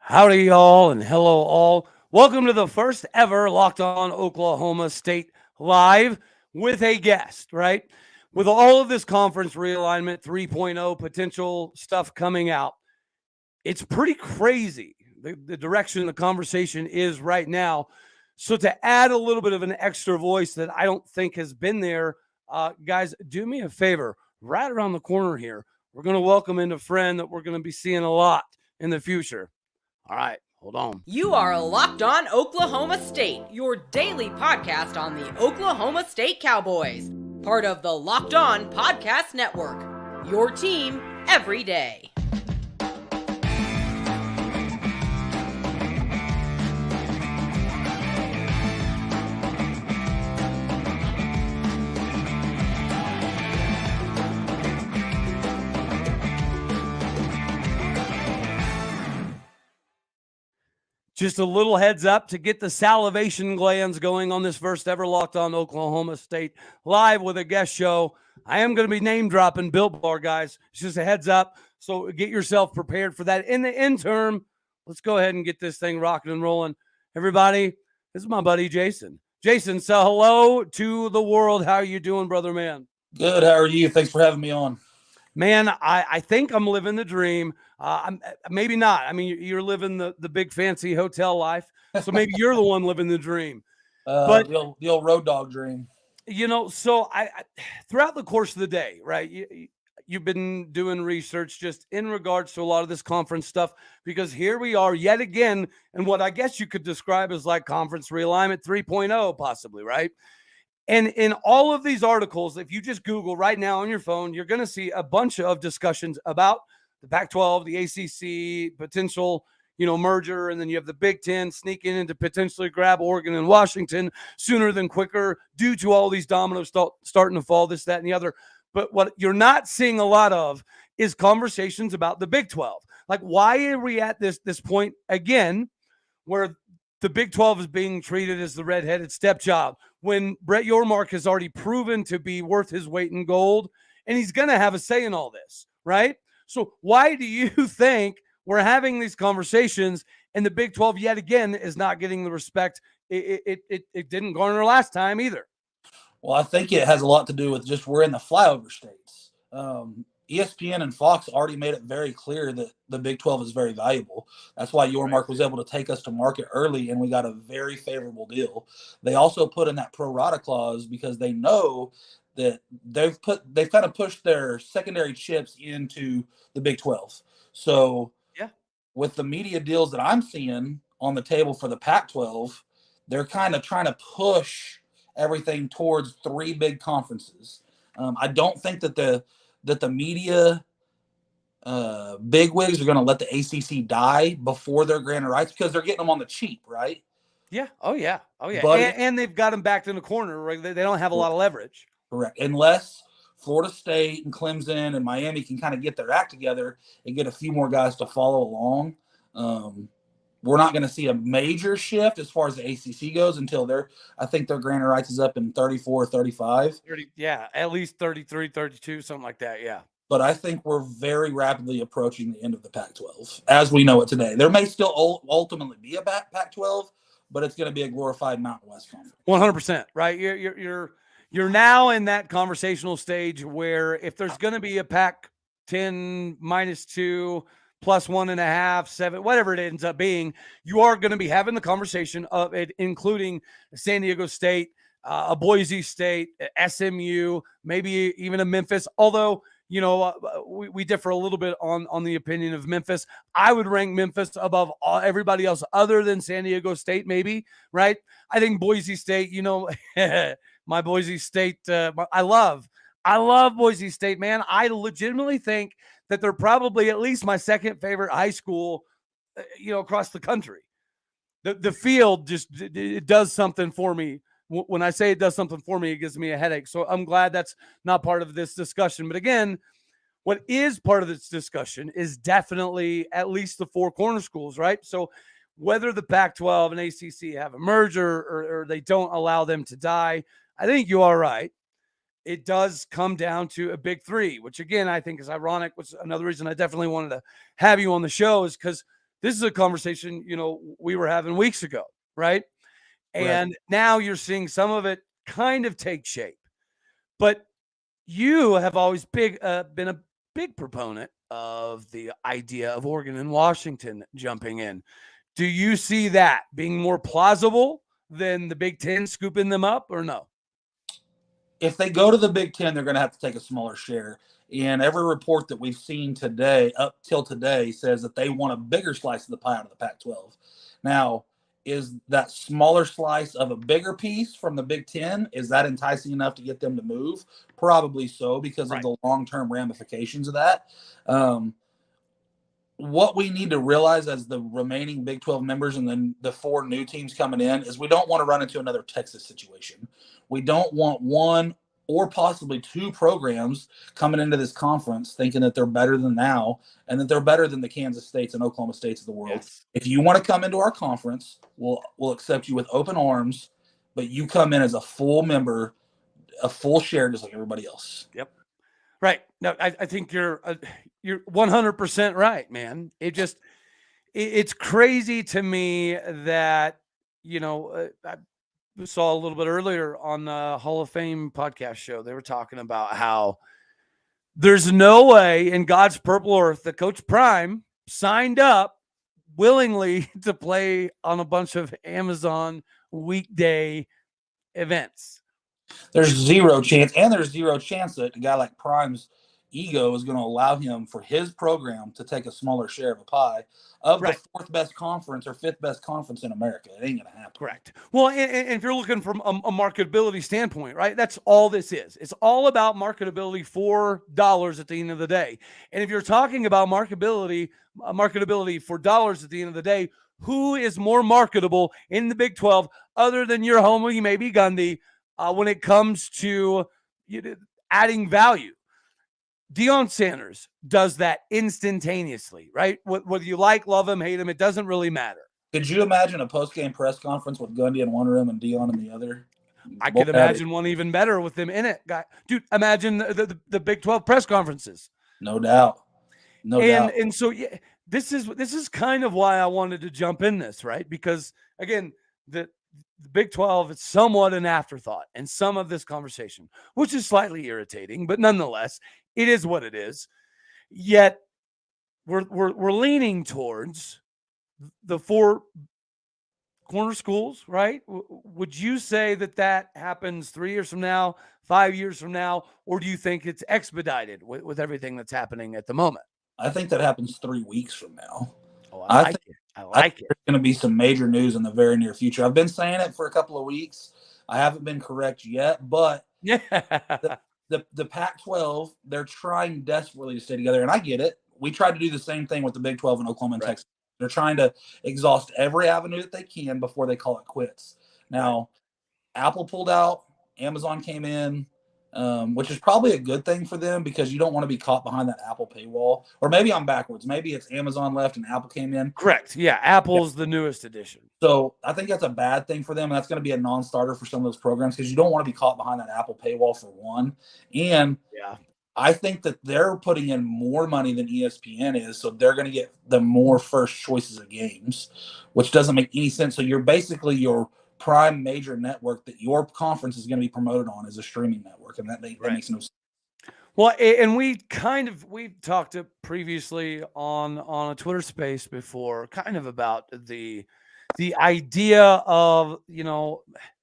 Howdy, y'all, and hello, all. Welcome to the first ever Locked On Oklahoma State live with a guest, right? With all of this conference realignment 3.0 potential stuff coming out, it's pretty crazy the direction the conversation is right now. So, to add a little bit of an extra voice that I don't think has been there, guys, do me a favor. Right around the corner here, we're going to welcome in a friend that we're going to be seeing a lot in the future. All right, hold on. You are Locked On Oklahoma State, your daily podcast on the Oklahoma State Cowboys, part of the Locked On Podcast Network. Your team every day. Just a little heads up to get the salivation glands going on this first ever Locked On Oklahoma State live with a guest show. I am going to be name dropping Built Bar, guys. It's just a heads up. So get yourself prepared for that. In the interim, let's go ahead and get this thing rocking and rolling. Everybody, this is my buddy Jason. Jason, so hello to the world. How are you doing, brother man? Good. How are you? Thanks for having me on. Man, I think I'm living the dream. Maybe not. I mean, you're living the big fancy hotel life, so maybe you're the one living the dream. But the old road dog dream. You know, so I throughout the course of the day, right? You've been doing research just in regards to a lot of this conference stuff, because here we are yet again in what I guess you could describe as like conference realignment 3.0, possibly, right? And in all of these articles, if you just Google right now on your phone, you're going to see a bunch of discussions about the Pac-12, the ACC, potential, merger. And then you have the Big Ten sneaking in to potentially grab Oregon and Washington sooner than quicker due to all these dominoes starting to fall, this, that, and the other. But what you're not seeing a lot of is conversations about the Big 12. Like, why are we at this point again where the Big 12 is being treated as the redheaded stepchild when Brett Yormark has already proven to be worth his weight in gold, and he's going to have a say in all this, right? So why do you think we're having these conversations and the Big 12 yet again is not getting the respect it didn't garner last time either? Well, I think it has a lot to do with just we're in the flyover states. ESPN and Fox already made it very clear that the Big 12 is very valuable. That's why Yormark was able to take us to market early, and we got a very favorable deal. They also put in that pro rata clause because they know that they've kind of pushed their secondary chips into the Big 12. So with the media deals that I'm seeing on the table for the Pac-12, they're kind of trying to push everything towards three big conferences. I don't think that the media bigwigs are going to let the ACC die before their granted rights because they're getting them on the cheap, right? Yeah. Oh, yeah. But, and they've got them backed in the corner. Right? They don't have a lot of leverage. Correct. Unless Florida State and Clemson and Miami can kind of get their act together and get a few more guys to follow along. We're not going to see a major shift as far as the ACC goes until I think their granted rights is up in 34, 35. 30, yeah, at least 33, 32, something like that, yeah. But I think we're very rapidly approaching the end of the Pac-12 as we know it today. There may still ultimately be a Pac-12, but it's going to be a glorified Mountain West conference. 100%, right? You're now in that conversational stage where if there's going to be a Pac-10 -2 plus 1.5, 7, whatever it ends up being, you are going to be having the conversation of it, including San Diego State, a Boise State, SMU, maybe even a Memphis. Although, we differ a little bit on the opinion of Memphis. I would rank Memphis above everybody else other than San Diego State, maybe, right? I think Boise State, my Boise State, I love Boise State, man. I legitimately think that they're probably at least my second favorite high school, across the country. The field it does something for me. When I say it does something for me, it gives me a headache. So I'm glad that's not part of this discussion. But again, what is part of this discussion is definitely at least the four corner schools, right? So whether the Pac-12 and ACC have a merger or they don't allow them to die, I think you are right. It does come down to a big three, which again, I think is ironic, which is another reason I definitely wanted to have you on the show is because this is a conversation, we were having weeks ago, right? And now you're seeing some of it kind of take shape. But you have always been a big proponent of the idea of Oregon and Washington jumping in. Do you see that being more plausible than the Big Ten scooping them up, or no? If they go to the Big Ten, they're going to have to take a smaller share. And every report that we've seen today, up till today, says that they want a bigger slice of the pie out of the Pac-12. Now, is that smaller slice of a bigger piece from the Big Ten, is that enticing enough to get them to move? Probably so, because of the long-term ramifications of that. What we need to realize as the remaining Big 12 members and then the 4 new teams coming in is we don't want to run into another Texas situation. We don't want 1 or possibly 2 programs coming into this conference thinking that they're better than now and that they're better than the Kansas States and Oklahoma States of the world. Yes. If you want to come into our conference, we'll accept you with open arms, but you come in as a full member, a full share, just like everybody else. Yep. Right. No, I think you're 100% right, man. It's crazy to me that, I saw a little bit earlier on the Hall of Fame podcast show. They were talking about how there's no way in God's purple earth that Coach Prime signed up willingly to play on a bunch of Amazon weekday events. There's zero chance, and there's zero chance that a guy like Prime's ego is going to allow him for his program to take a smaller share of a pie of the 4th best conference or 5th best conference in America. It ain't going to happen. Correct. Well, and if you're looking from a marketability standpoint, right, that's all this is. It's all about marketability for dollars at the end of the day. And if you're talking about marketability for dollars at the end of the day, who is more marketable in the Big 12 other than your homie, maybe Gundy, when it comes to adding value? Deion Sanders does that instantaneously, right? Whether you love him, hate him, it doesn't really matter. Could you imagine a post-game press conference with Gundy in one room and Deion in the other? I could imagine one even better with them in it. Dude, imagine the Big 12 press conferences. No doubt. And so this is kind of why I wanted to jump in this, right? Because again, the Big 12 is somewhat an afterthought in some of this conversation, which is slightly irritating, but nonetheless, it is what it is. Yet we're leaning towards the 4 corner schools, right? Would you say that happens 3 years from now, 5 years from now, or do you think it's expedited with everything that's happening at the moment? I think that happens 3 weeks from now. Oh, I like it. There's going to be some major news in the very near future. I've been saying it for a couple of weeks. I haven't been correct yet, but the Pac-12, they're trying desperately to stay together, and I get it. We tried to do the same thing with the Big 12 in Oklahoma and Texas. They're trying to exhaust every avenue that they can before they call it quits. Now, Apple pulled out, Amazon came in, which is probably a good thing for them because you don't want to be caught behind that Apple paywall. Or maybe I'm backwards. Maybe it's Amazon left and Apple came in. Correct. Yeah, Apple's the newest edition. So I think that's a bad thing for them. And that's going to be a non-starter for some of those programs because you don't want to be caught behind that Apple paywall for one. And I think that they're putting in more money than ESPN is, so they're going to get the more first choices of games, which doesn't make any sense. So you're basically your prime major network that your conference is going to be promoted on as a streaming network, and that makes no sense. Well, and we've talked previously on a Twitter space before, kind of about the idea of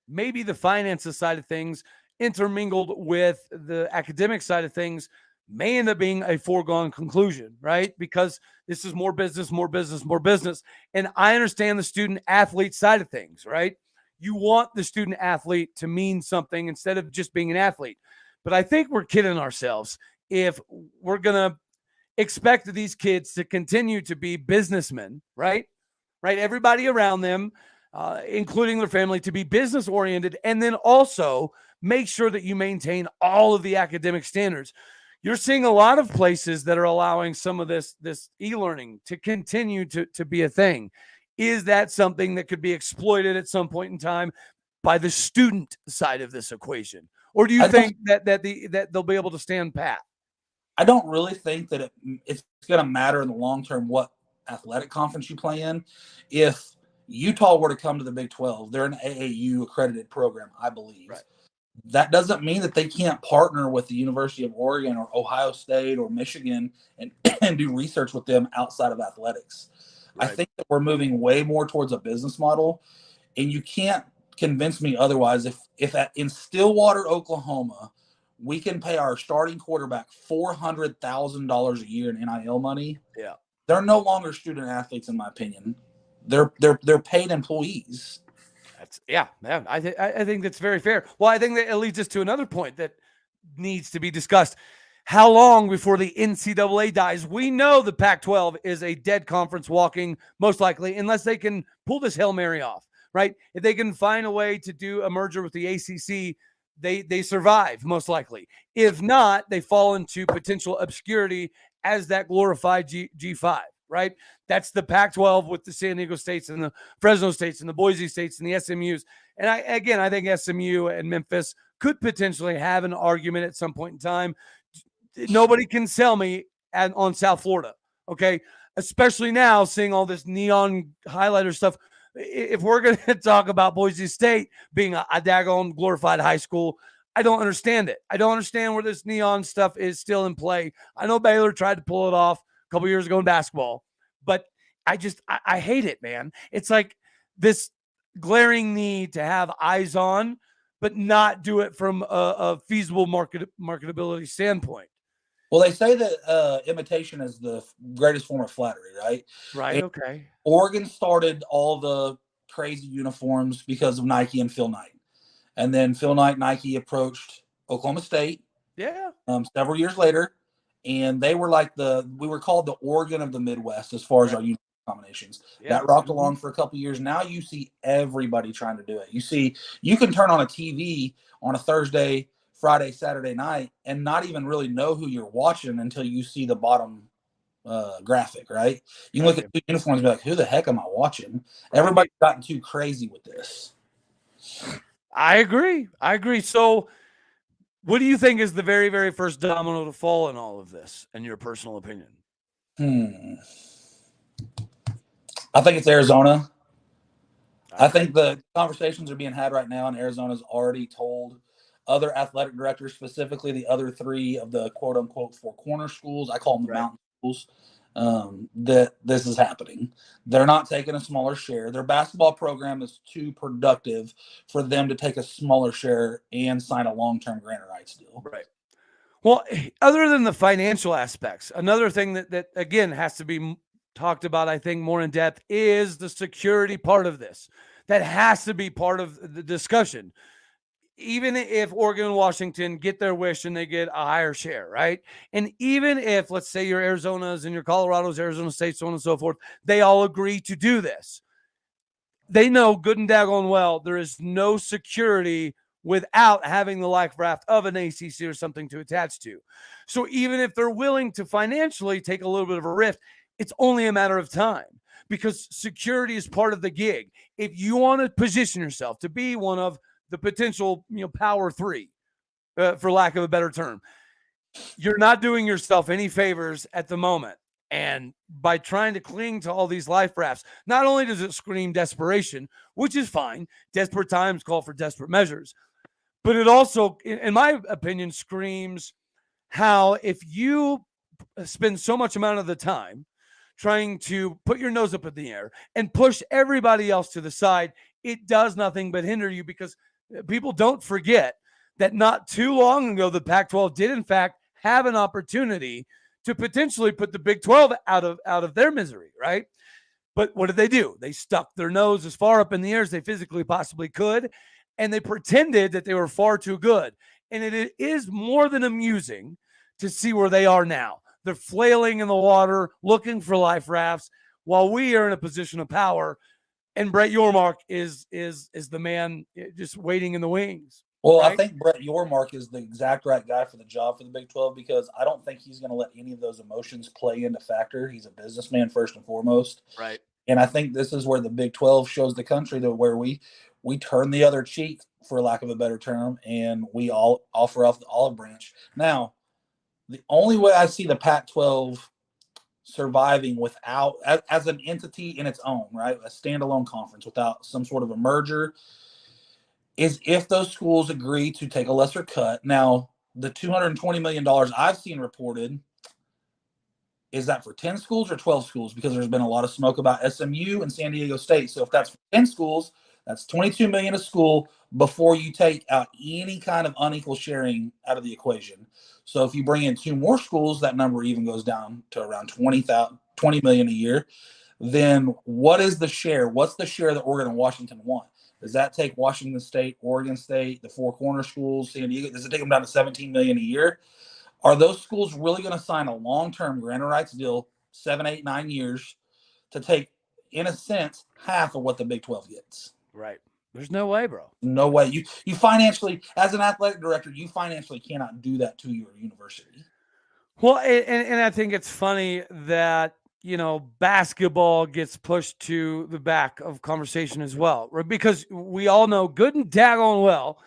maybe the finances side of things intermingled with the academic side of things may end up being a foregone conclusion, right? Because this is more business. And I understand the student athlete side of things, right? You want the student athlete to mean something instead of just being an athlete. But I think we're kidding ourselves if we're going to expect these kids to continue to be businessmen, right? Everybody around them, including their family, to be business oriented, and then also make sure that you maintain all of the academic standards. You're seeing a lot of places that are allowing some of this e-learning to continue to be a thing. Is that something that could be exploited at some point in time by the student side of this equation? Or do you think that they'll be able to stand pat? I don't really think that it's going to matter in the long term what athletic conference you play in. If Utah were to come to the Big 12, they're an AAU accredited program, I believe. Right. That doesn't mean that they can't partner with the University of Oregon or Ohio State or Michigan and, and do research with them outside of athletics. Right. I think that we're moving way more towards a business model, and you can't convince me otherwise. If in Stillwater, Oklahoma, we can pay our starting quarterback $400,000 a year in NIL money, yeah, they're no longer student athletes, in my opinion. They're paid employees. I think that's very fair. Well, I think that it leads us to another point that needs to be discussed. How long before the NCAA dies? We know the Pac-12 is a dead conference walking, most likely, unless they can pull this Hail Mary off, right? If they can find a way to do a merger with the ACC, they survive, most likely. If not, they fall into potential obscurity as that glorified G5, right? That's the Pac-12 with the San Diego States and the Fresno States and the Boise States and the SMUs. And I think SMU and Memphis could potentially have an argument at some point in time. Nobody can sell me on South Florida, okay? Especially now, seeing all this neon highlighter stuff. If we're going to talk about Boise State being a daggone glorified high school, I don't understand it. I don't understand where this neon stuff is still in play. I know Baylor tried to pull it off a couple years ago in basketball, but I hate it, man. It's like this glaring need to have eyes on, but not do it from a feasible marketability standpoint. Well, they say that imitation is the greatest form of flattery, right? Right. And okay. Oregon started all the crazy uniforms because of Nike and Phil Knight. And then Phil Knight, Nike approached Oklahoma State. Yeah. Several years later, and they were like we were called the Oregon of the Midwest as far as our uniform combinations. Yeah. That rocked along for a couple of years. Now you see everybody trying to do it. You can turn on a TV on a Thursday, Friday, Saturday night and not even really know who you're watching until you see the bottom graphic, right? You can look at two uniforms and be like, who the heck am I watching? Everybody's gotten too crazy with this. I agree. So what do you think is the very, very first domino to fall in all of this, in your personal opinion? I think it's Arizona. I think the conversations are being had right now, and Arizona's already told other athletic directors, specifically the other three of the quote-unquote four corner schools, I call them the mountain schools, that this is happening. They're not taking a smaller share. Their basketball program is too productive for them to take a smaller share and sign a long-term grant rights deal. Right. Well, other than the financial aspects, another thing that again, has to be talked about, I think, more in depth is the security part of this. That has to be part of the discussion. Even if Oregon and Washington get their wish and they get a higher share, right? And even if, let's say, your Arizonas and your Colorados, Arizona State, so on and so forth, they all agree to do this. They know good and daggone well there is no security without having the life raft of an ACC or something to attach to. So even if they're willing to financially take a little bit of a risk, it's only a matter of time because security is part of the gig. If you want to position yourself to be one of the potential, power three, for lack of a better term, you're not doing yourself any favors at the moment. And by trying to cling to all these life rafts, not only does it scream desperation, which is fine, desperate times call for desperate measures, but it also, in my opinion, screams how if you spend so much amount of the time trying to put your nose up in the air and push everybody else to the side, it does nothing but hinder you, because people don't forget that not too long ago, the Pac-12 did, in fact, have an opportunity to potentially put the Big 12 out of their misery, right? But what did they do? They stuck their nose as far up in the air as they physically possibly could, and they pretended that they were far too good. And it is more than amusing to see where they are now. They're flailing in the water, looking for life rafts, while we are in a position of power. And Brett Yormark is the man just waiting in the wings. Well, right? I think Brett Yormark is the exact right guy for the job for the Big 12, because I don't think he's going to let any of those emotions play into factor. He's a businessman first and foremost. Right. And I think this is where the Big 12 shows the country that where we turn the other cheek, for lack of a better term, and we all offer off the olive branch. Now, the only way I see the Pac-12 surviving without, as an entity in its own, right? A standalone conference without some sort of a merger, is if those schools agree to take a lesser cut. Now, the $220 million I've seen reported, is that for 10 schools or 12 schools? Because there's been a lot of smoke about SMU and San Diego State. So if that's for 10 schools, that's $22 million a school before you take out any kind of unequal sharing out of the equation. So if you bring in 2 more schools, that number even goes down to around $20 million a year. Then what is the share? What's the share that Oregon and Washington want? Does that take Washington State, Oregon State, the 4 corner schools, San Diego? Does it take them down to $17 million a year? Are those schools really going to sign a long-term grant rights deal, 7, 8, 9 years, to take, in a sense, half of what the Big 12 gets? Right. There's no way, bro. No way. You financially, as an athletic director, you financially cannot do that to your university. Well, and I think it's funny that, basketball gets pushed to the back of conversation as well, right? Because we all know good and daggone well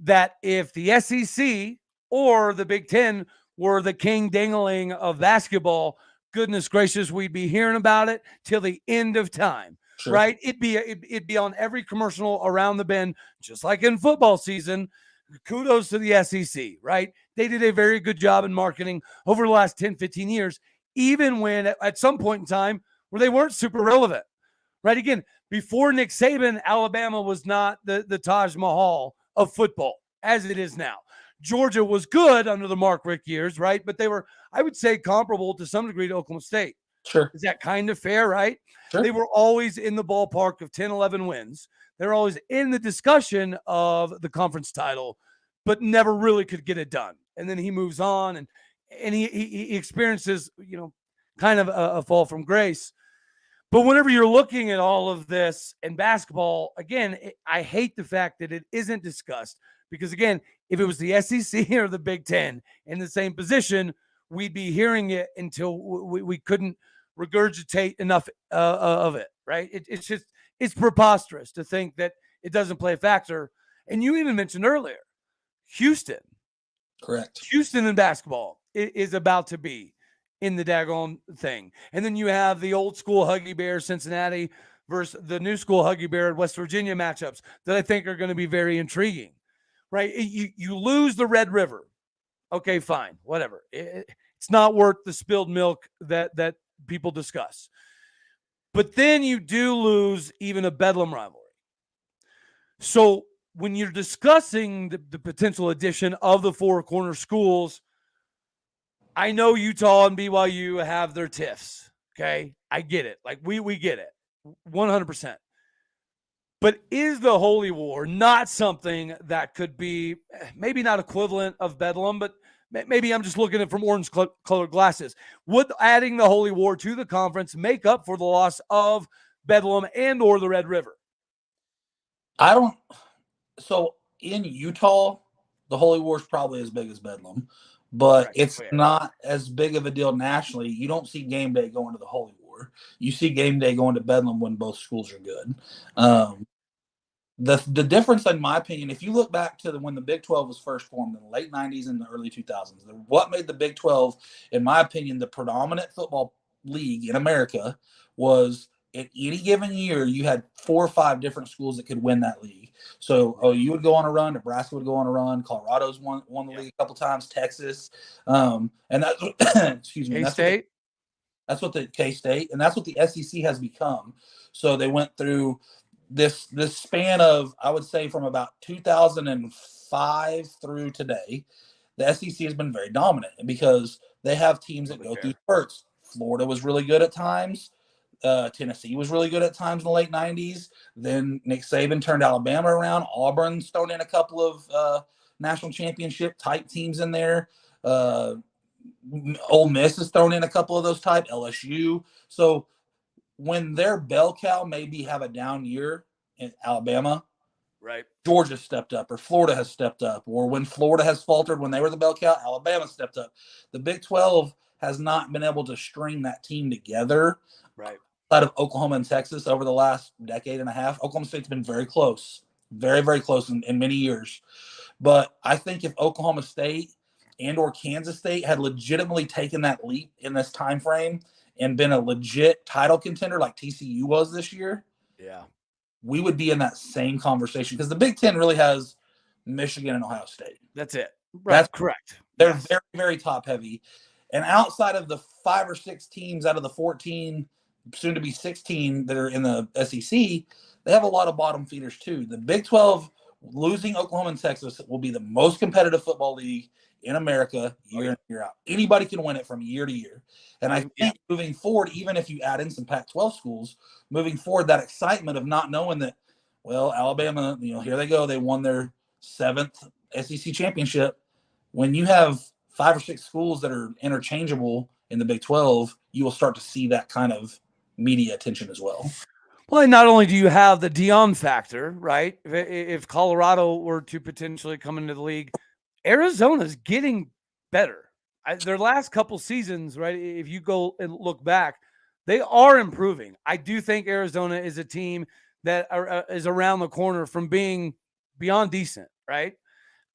that if the SEC or the Big Ten were the king dangling of basketball, goodness gracious, we'd be hearing about it till the end of time. Sure. Right? It'd be on every commercial around the bend, just like in football season. Kudos to the SEC, right? They did a very good job in marketing over the last 10, 15 years, even when at some point in time where they weren't super relevant, right? Again, before Nick Saban, Alabama was not the Taj Mahal of football as it is now. Georgia was good under the Mark Richt years, right? But they were, I would say, comparable to some degree to Oklahoma State. Sure. Is that kind of fair, right? Sure. They were always in the ballpark of 10, 11 wins. They're always in the discussion of the conference title, but never really could get it done. And then he moves on and he experiences, kind of a fall from grace. But whenever you're looking at all of this in basketball, again, I hate the fact that it isn't discussed because, again, if it was the SEC or the Big Ten in the same position, we'd be hearing it until we couldn't regurgitate enough of it, right? It's preposterous to think that it doesn't play a factor. And you even mentioned earlier, Houston. Correct. Houston in basketball is about to be in the daggone thing. And then you have the old school Huggy Bear Cincinnati versus the new school Huggy Bear West Virginia matchups that I think are going to be very intriguing, right? You lose the Red River. Okay, fine, whatever. It's not worth the spilled milk that people discuss. But then you do lose even a Bedlam rivalry. So when you're discussing the potential addition of the 4 corner schools, I know Utah and BYU have their tiffs, okay? I get it. Like, we get it, 100%. But is the Holy War not something that could be maybe not equivalent of Bedlam, but maybe I'm just looking at it from orange-colored glasses. Would adding the Holy War to the conference make up for the loss of Bedlam and or the Red River? So in Utah, the Holy War is probably as big as Bedlam, but it's not as big of a deal nationally. You don't see game day going to the Holy War. You see game day going to Bedlam when both schools are good. The difference, in my opinion, if you look back to when the Big 12 was first formed in the late 90s and the early 2000s, what made the Big 12, in my opinion, the predominant football league in America was at any given year, you had 4 or 5 different schools that could win that league. So you would go on a run, Nebraska would go on a run, Colorado's won the league a couple times, Texas, and that's excuse me, K-State. That's what the K-State, and that's what the SEC has become. So they went through this span of, I would say, from about 2005 through today, the SEC has been very dominant because they have teams that go through spurts. Florida was really good at times. Tennessee was really good at times in the late 90s. Then Nick Saban turned Alabama around. Auburn's thrown in a couple of national championship type teams in there. Ole Miss has thrown in a couple of those type, LSU. So when their bell cow maybe have a down year in Alabama, right? Georgia stepped up, or Florida has stepped up, or when Florida has faltered when they were the bell cow, Alabama stepped up. The Big 12 has not been able to string that team together, right? Out of Oklahoma and Texas over the last decade and a half. Oklahoma State's been very close, very, very close in many years. But I think if Oklahoma State and or Kansas State had legitimately taken that leap in this time frame and been a legit title contender like TCU was this year, Yeah, we would be in that same conversation because the Big Ten really has Michigan and Ohio State. that's it. Right, That's correct. They're Yes. very, very top heavy. And outside of the 5 or 6 teams out of the 14, soon to be 16 that are in the SEC, they have a lot of bottom feeders too. The Big 12, losing Oklahoma and Texas, will be the most competitive football league in America year in, year out. Anybody can win it from year to year. And I think moving forward, even if you add in some Pac-12 schools, moving forward, that excitement of not knowing that, well, Alabama, here they go. They won their 7th SEC championship. When you have 5 or 6 schools that are interchangeable in the Big 12, you will start to see that kind of media attention as well. Well, and not only do you have the Dion factor, right? If Colorado were to potentially come into the league, Arizona's getting better. Their last couple seasons, right? If you go and look back, they are improving. I do think Arizona is a team that is around the corner from being beyond decent, right?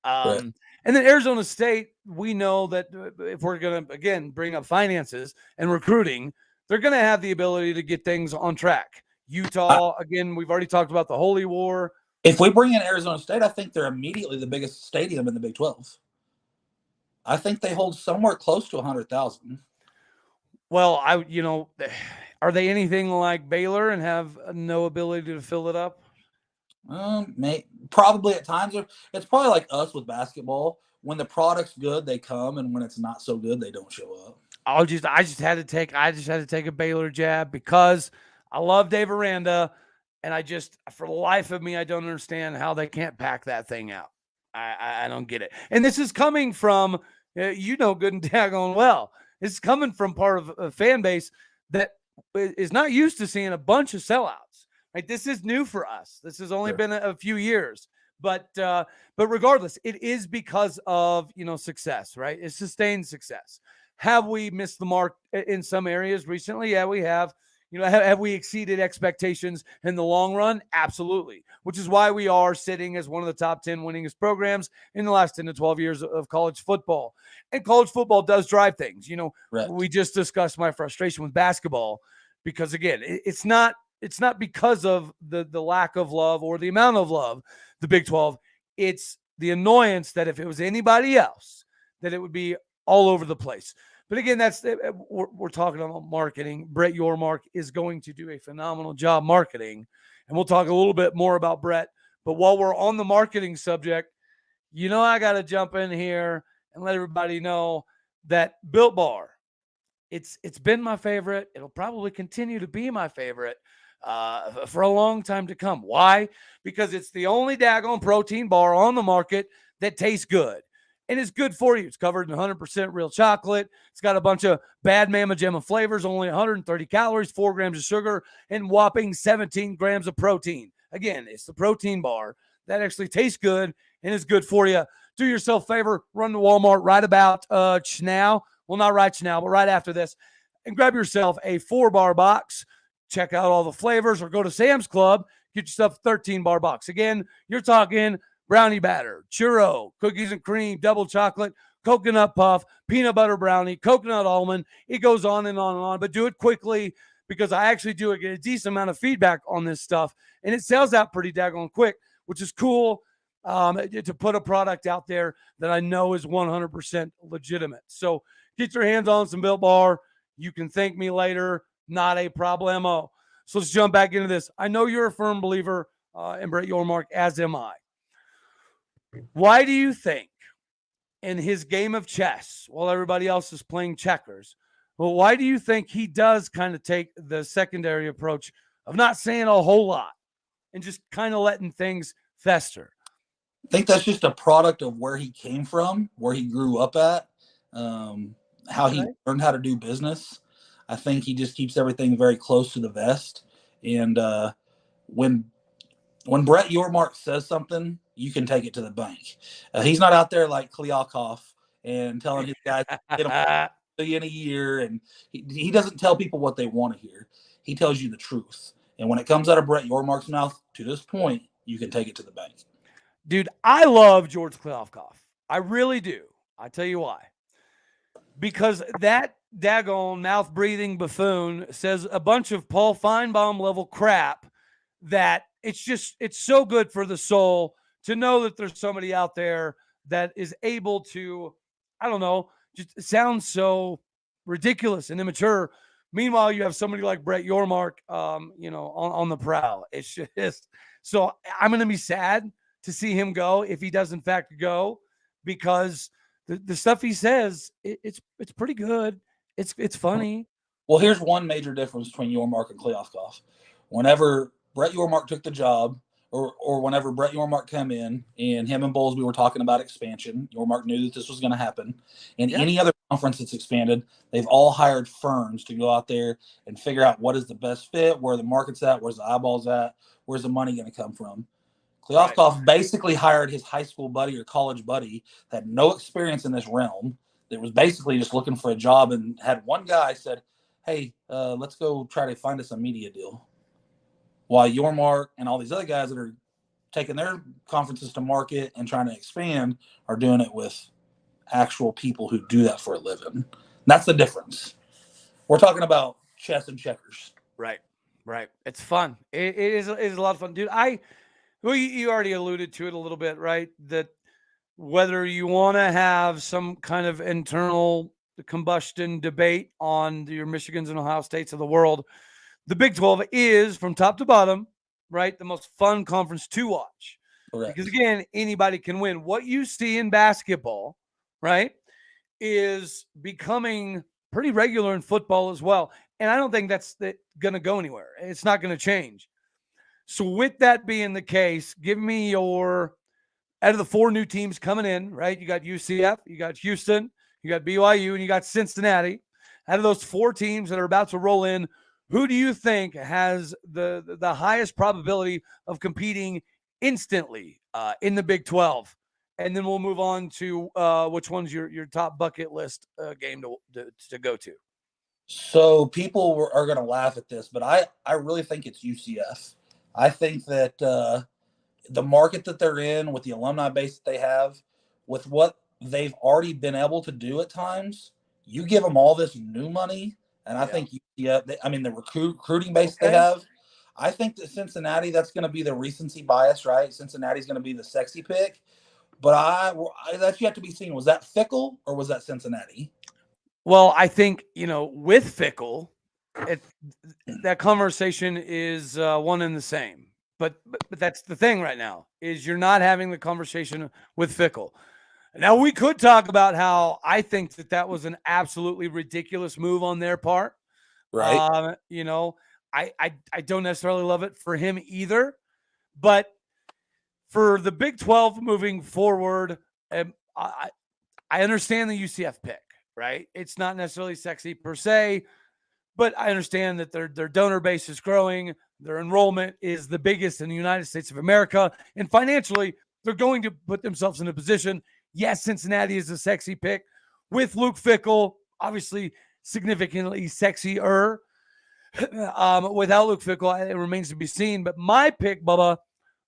And then Arizona State, we know that if we're going to, again, bring up finances and recruiting, they're going to have the ability to get things on track. Utah, again, we've already talked about the Holy War. If we bring in Arizona State, I think they're immediately the biggest stadium in the Big 12. I think they hold somewhere close to 100,000. Well, are they anything like Baylor and have no ability to fill it up? Probably at times. It's probably like us with basketball. When the product's good, they come, and when it's not so good, they don't show up. I just had to take a Baylor jab because I love Dave Aranda, and for the life of me, I don't understand how they can't pack that thing out. I don't get it. And this is coming from, good and daggone well. This is coming from part of a fan base that is not used to seeing a bunch of sellouts. Right? This is new for us. This has only been a few years. But regardless, it is because of, success, right? It's sustained success. Have we missed the mark in some areas recently? Yeah, we have. Have we exceeded expectations in the long run? Absolutely. Which is why we are sitting as one of the top 10 winningest programs in the last 10 to 12 years of college football. And college football does drive things. We just discussed my frustration with basketball because, again, it's not because of the lack of love or the amount of love, the Big 12. It's the annoyance that if it was anybody else, that it would be all over the place. But again, we're talking about marketing. Brett Yormark is going to do a phenomenal job marketing, and we'll talk a little bit more about Brett. But while we're on the marketing subject, I got to jump in here and let everybody know that Built Bar, it's been my favorite. It'll probably continue to be my favorite for a long time to come. Why? Because it's the only daggone protein bar on the market that tastes good. And it's good for you. It's covered in 100% real chocolate. It's got a bunch of bad Mama Gemma flavors, only 130 calories, 4 grams of sugar, and whopping 17 grams of protein. Again, it's the protein bar that actually tastes good and is good for you. Do yourself a favor, run to Walmart right about now. Well, not right now, but right after this, and grab yourself a 4-bar box. Check out all the flavors, or go to Sam's Club, get yourself a 13-bar box. Again, you're talking brownie batter, churro, cookies and cream, double chocolate, coconut puff, peanut butter brownie, coconut almond. It goes on and on and on, but do it quickly because I actually do get a decent amount of feedback on this stuff, and it sells out pretty daggone quick, which is cool to put a product out there that I know is 100% legitimate. So get your hands on some Built Bar. You can thank me later. Not a problemo. So let's jump back into this. I know you're a firm believer in Brett Yormark, as am I. Why do you think in his game of chess, while everybody else is playing checkers, why do you think he does kind of take the secondary approach of not saying a whole lot and just kind of letting things fester? I think that's just a product of where he came from, where he grew up at, how he learned how to do business. I think he just keeps everything very close to the vest. And when Brett Yormark says something, you can take it to the bank. He's not out there like Kliakov and telling his guys to get $1 million a year, and he doesn't tell people what they want to hear. He tells you the truth. And when it comes out of Brett Yormark's mouth, to this point, you can take it to the bank. Dude, I love George Kliakov. I really do. I tell you why. Because that daggone mouth breathing buffoon says a bunch of Paul Feinbaum level crap that it's so good for the soul to know that there's somebody out there that is able to, I don't know, just sounds so ridiculous and immature. Meanwhile, you have somebody like Brett Yormark, on the prowl. It's just, so I'm going to be sad to see him go if he does in fact go, because the stuff he says, it's pretty good. It's funny. Well, here's one major difference between Yormark and Kleofkoff. Whenever Brett Yormark took the job, or whenever Brett Yormark came in and him and Bowlesby were talking about expansion, Yormark knew that this was going to happen. And any other conference that's expanded, they've all hired firms to go out there and figure out what is the best fit, where the market's at, where's the eyeballs at, where's the money going to come from. Kleofkoff basically hired his high school buddy or college buddy that had no experience in this realm, that was basically just looking for a job, and had one guy said, hey, let's go try to find us a media deal. While Yormark and all these other guys that are taking their conferences to market and trying to expand are doing it with actual people who do that for a living. That's the difference. We're talking about chess and checkers. Right. It's fun. It is a lot of fun, dude. You already alluded to it a little bit, right? That whether you want to have some kind of internal combustion debate on your Michigans and Ohio States of the world, the Big 12 is, from top to bottom, right, the most fun conference to watch. Correct. Because, again, anybody can win. What you see in basketball, right, is becoming pretty regular in football as well. And I don't think that's going to go anywhere. It's not going to change. So with that being the case, give me out of the 4 new teams coming in, right, you got UCF, you got Houston, you got BYU, and you got Cincinnati. Out of those 4 teams that are about to roll in, who do you think has the highest probability of competing instantly in the Big 12? And then we'll move on to which one's your top bucket list game to go to. So people are going to laugh at this, but I really think it's UCF. I think that the market that they're in, with the alumni base that they have, with what they've already been able to do at times, you give them all this new money. And I think, the recruiting base they have, I think that Cincinnati, that's going to be the recency bias, right? Cincinnati's going to be the sexy pick. But that's yet to be seen. Was that Fickle or was that Cincinnati? Well, I think, with Fickle, that conversation is one and the same. But that's the thing right now, is you're not having the conversation with Fickle. Now, we could talk about how I think that was an absolutely ridiculous move on their part. Right. I don't necessarily love it for him either. But for the Big 12 moving forward, I understand the UCF pick, right? It's not necessarily sexy per se, but I understand that their donor base is growing. Their enrollment is the biggest in the United States of America. And financially, they're going to put themselves in a position. Yes, Cincinnati is a sexy pick with Luke Fickell, obviously significantly sexier. Without Luke Fickell, it remains to be seen. But my pick, Bubba,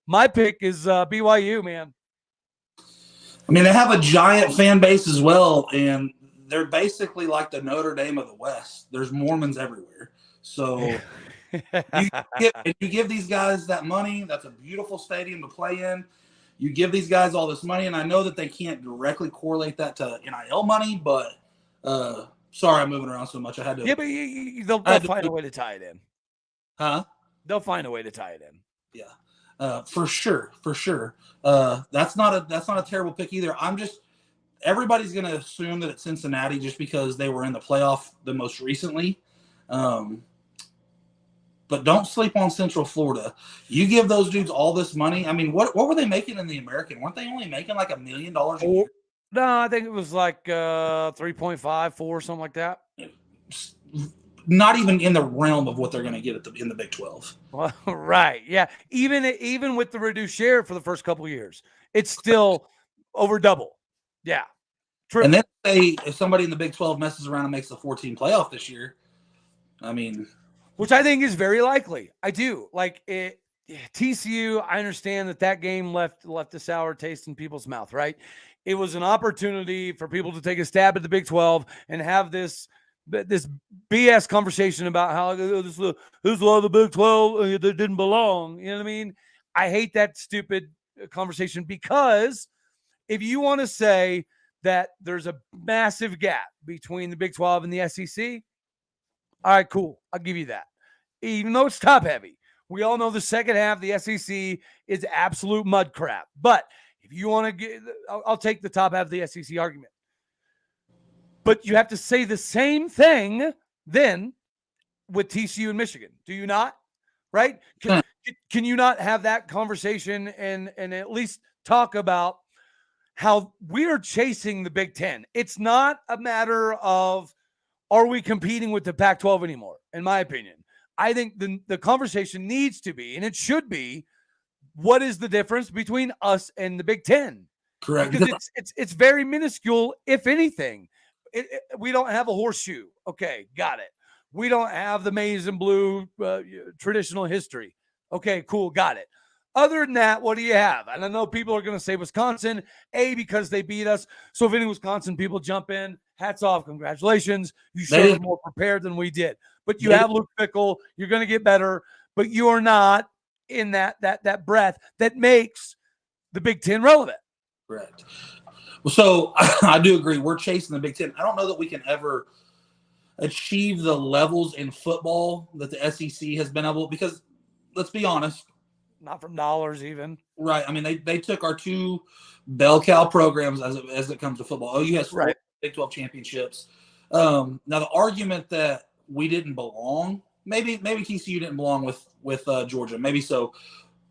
is BYU, man. I mean, they have a giant fan base as well, and they're basically like the Notre Dame of the West. There's Mormons everywhere. So you give these guys that money. That's a beautiful stadium to play in. You give these guys all this money, and I know that they can't directly correlate that to NIL money, but sorry, I'm moving around so much. I had to. Yeah, but they'll find a way to tie it in. Huh? They'll find a way to tie it in. Yeah, for sure. That's not a terrible pick either. Everybody's going to assume that it's Cincinnati just because they were in the playoff the most recently. But don't sleep on Central Florida. You give those dudes all this money. I mean, what were they making in the American? Weren't they only making like $1 million a year? No, I think it was like 3.5, 4, something like that. Not even in the realm of what they're going to get in the Big 12. Well, right, yeah. Even with the reduced share for the first couple of years, it's still over double. Yeah, true. And then if somebody in the Big 12 messes around and makes the 14 playoff this year, I mean, which I think is very likely. I do. Like TCU, I understand that game left a sour taste in people's mouth, right? It was an opportunity for people to take a stab at the Big 12 and have this this BS conversation about how this is why the Big 12 that didn't belong. You know what I mean? I hate that stupid conversation, because if you want to say that there's a massive gap between the Big 12 and the SEC, all right, cool. I'll give you that. Even though it's top heavy, we all know the second half of the SEC is absolute mud crap. But if you want to get, I'll take the top half of the SEC argument. But you have to say the same thing then with TCU and Michigan. Do you not? Right? Can you not have that conversation and at least talk about how we're chasing the Big Ten? It's not a matter of, are we competing with the Pac-12 anymore, in my opinion. I think the conversation needs to be, and it should be, what is the difference between us and the Big Ten? Correct. Because it's very minuscule, if anything. We don't have a horseshoe. Okay, got it. We don't have the maize and blue traditional history. Okay, cool, got it. Other than that, what do you have? And I know people are going to say Wisconsin, because they beat us. So if any Wisconsin people jump in, hats off, congratulations. You showed more prepared than we did. But you have Luke Fickell. You're going to get better, but you are not in that breath that makes the Big Ten relevant. Correct. Well, so I do agree. We're chasing the Big Ten. I don't know that we can ever achieve the levels in football that the SEC has been able, because let's be honest. Not from dollars even. Right. I mean, they took our two bell cow programs as it comes to football. OU has 4 Big 12 championships. Now, the argument that we didn't belong, maybe TCU didn't belong with Georgia, maybe so.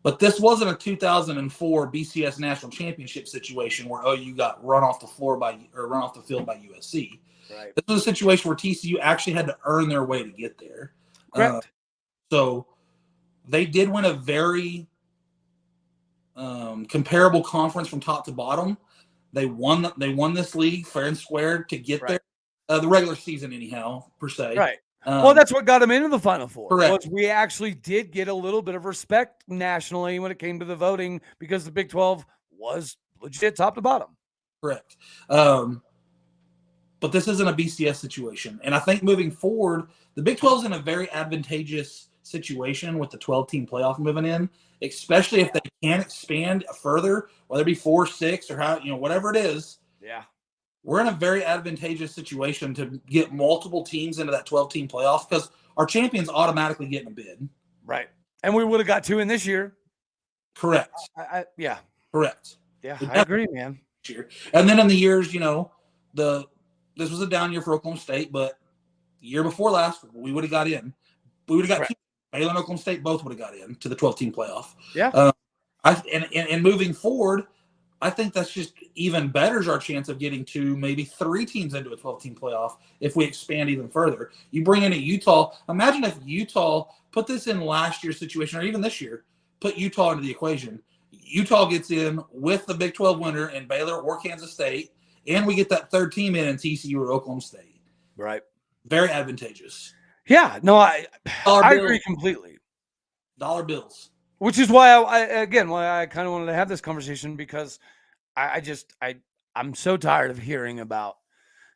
But this wasn't a 2004 BCS national championship situation where OU got run off the field by USC. Right. This was a situation where TCU actually had to earn their way to get there. Correct. So they did win a very comparable conference from top to bottom. They won this league fair and square to get there. The regular season, anyhow, per se. Right. Well, that's what got them into the Final Four. Correct. We actually did get a little bit of respect nationally when it came to the voting, because the Big 12 was legit top to bottom. Correct. But this isn't a BCS situation. And I think moving forward, the Big 12 is in a very advantageous situation with the 12-team playoff moving in, especially if they can expand further, whether it be 4, 6, or whatever it is. Yeah. We're in a very advantageous situation to get multiple teams into that 12-team playoff, because our champion's automatically getting a bid. Right. And we would have got 2 in this year. Correct. Yeah. Correct. Yeah, I agree, man. And then in the years, this was a down year for Oklahoma State, but the year before last, we would have got in. We would have got 2. Baylor and Oklahoma State both would have got in to the 12-team playoff. Yeah. And moving forward, I think that's just even betters our chance of getting 2, maybe 3 teams into a 12-team playoff if we expand even further. You bring in a Utah. Imagine if Utah put this in last year's situation, or even this year, put Utah into the equation. Utah gets in with the Big 12 winner in Baylor or Kansas State, and we get that 3rd team in TCU or Oklahoma State. Right. Very advantageous. Yeah. No, I agree completely. Dollar bills. Which is why I kind of wanted to have this conversation, because I'm so tired of hearing about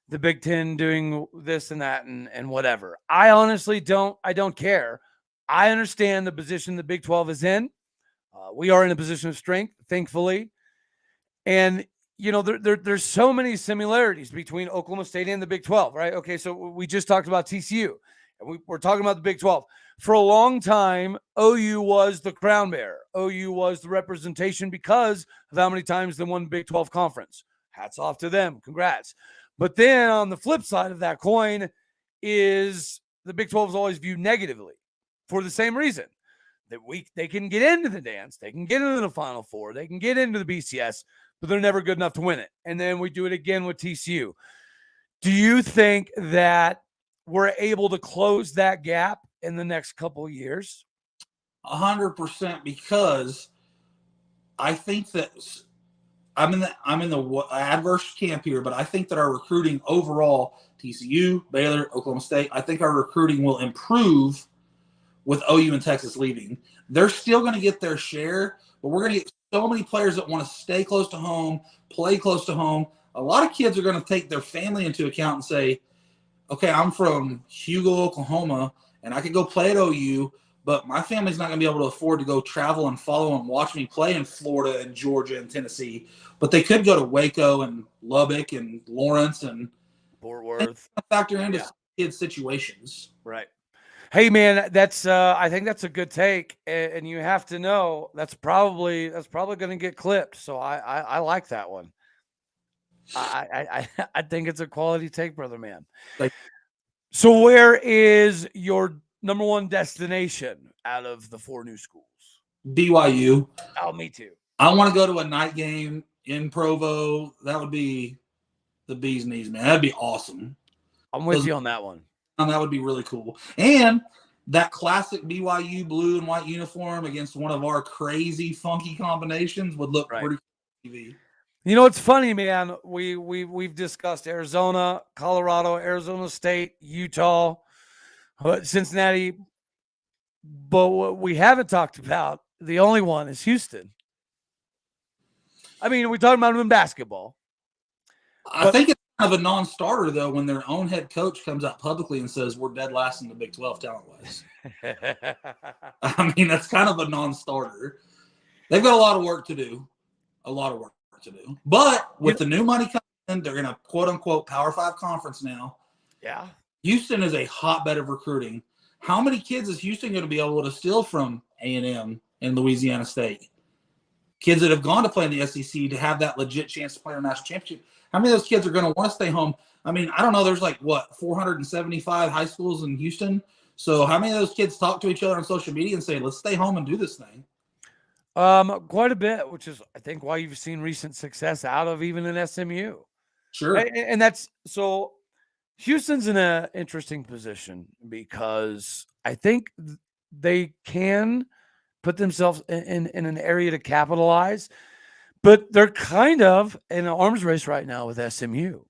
the Big Ten doing this and that and whatever. I honestly don't care. I understand the position the Big 12 is in. We are in a position of strength, thankfully. And, there's so many similarities between Oklahoma State and the Big 12, right? Okay, so we just talked about TCU, and we're talking about the Big 12. For a long time, OU was the crown bearer. OU was the representation because of how many times they won the Big 12 conference. Hats off to them. Congrats. But then on the flip side of that coin is the Big 12 is always viewed negatively for the same reason. That they can get into the dance. They can get into the Final Four. They can get into the BCS, but they're never good enough to win it. And then we do it again with TCU. Do you think that we're able to close that gap in the next couple of years? 100%, because I think that I'm in the adverse camp here, but I think that our recruiting overall, TCU, Baylor, Oklahoma State, I think our recruiting will improve with OU and Texas leaving. They're still going to get their share, but we're going to get so many players that want to stay close to home, play close to home. A lot of kids are going to take their family into account and say, okay, I'm from Hugo, Oklahoma, and I could go play at OU, but my family's not going to be able to afford to go travel and follow and watch me play in Florida and Georgia and Tennessee. But they could go to Waco and Lubbock and Lawrence and Fort Worth. factor into kids' situations. Right. Hey man, that's I think that's a good take, and you have to know that's probably going to get clipped. So I like that one. I think it's a quality take, brother man. So where is your number one destination out of the 4 new schools? BYU. Oh, me too. I want to go to a night game in Provo. That would be the bee's knees, man. That'd be awesome. I'm with you on that one. That would be really cool. And that classic BYU blue and white uniform against one of our crazy funky combinations would look pretty cool on TV. You know, it's funny, man. We've discussed Arizona, Colorado, Arizona State, Utah, Cincinnati, but what we haven't talked about, the only one is Houston. I mean, we're talking about them in basketball. I think it's kind of a non-starter, though, when their own head coach comes out publicly and says, we're dead last in the Big 12 talent-wise. I mean, that's kind of a non-starter. They've got a lot of work to do. But with the new money coming in, they're in a quote-unquote Power 5 conference now. Yeah. Houston is a hotbed of recruiting. How many kids is Houston going to be able to steal from A&M and Louisiana State? Kids that have gone to play in the SEC to have that legit chance to play in a national championship. How many of those kids are going to want to stay home? I mean, I don't know. There's 475 high schools in Houston. So how many of those kids talk to each other on social media and say, let's stay home and do this thing? Quite a bit, which is, I think, why you've seen recent success out of even an SMU. Sure. And that's so Houston's in an interesting position because I think they can put themselves in an area to capitalize, but they're kind of in an arms race right now with SMU.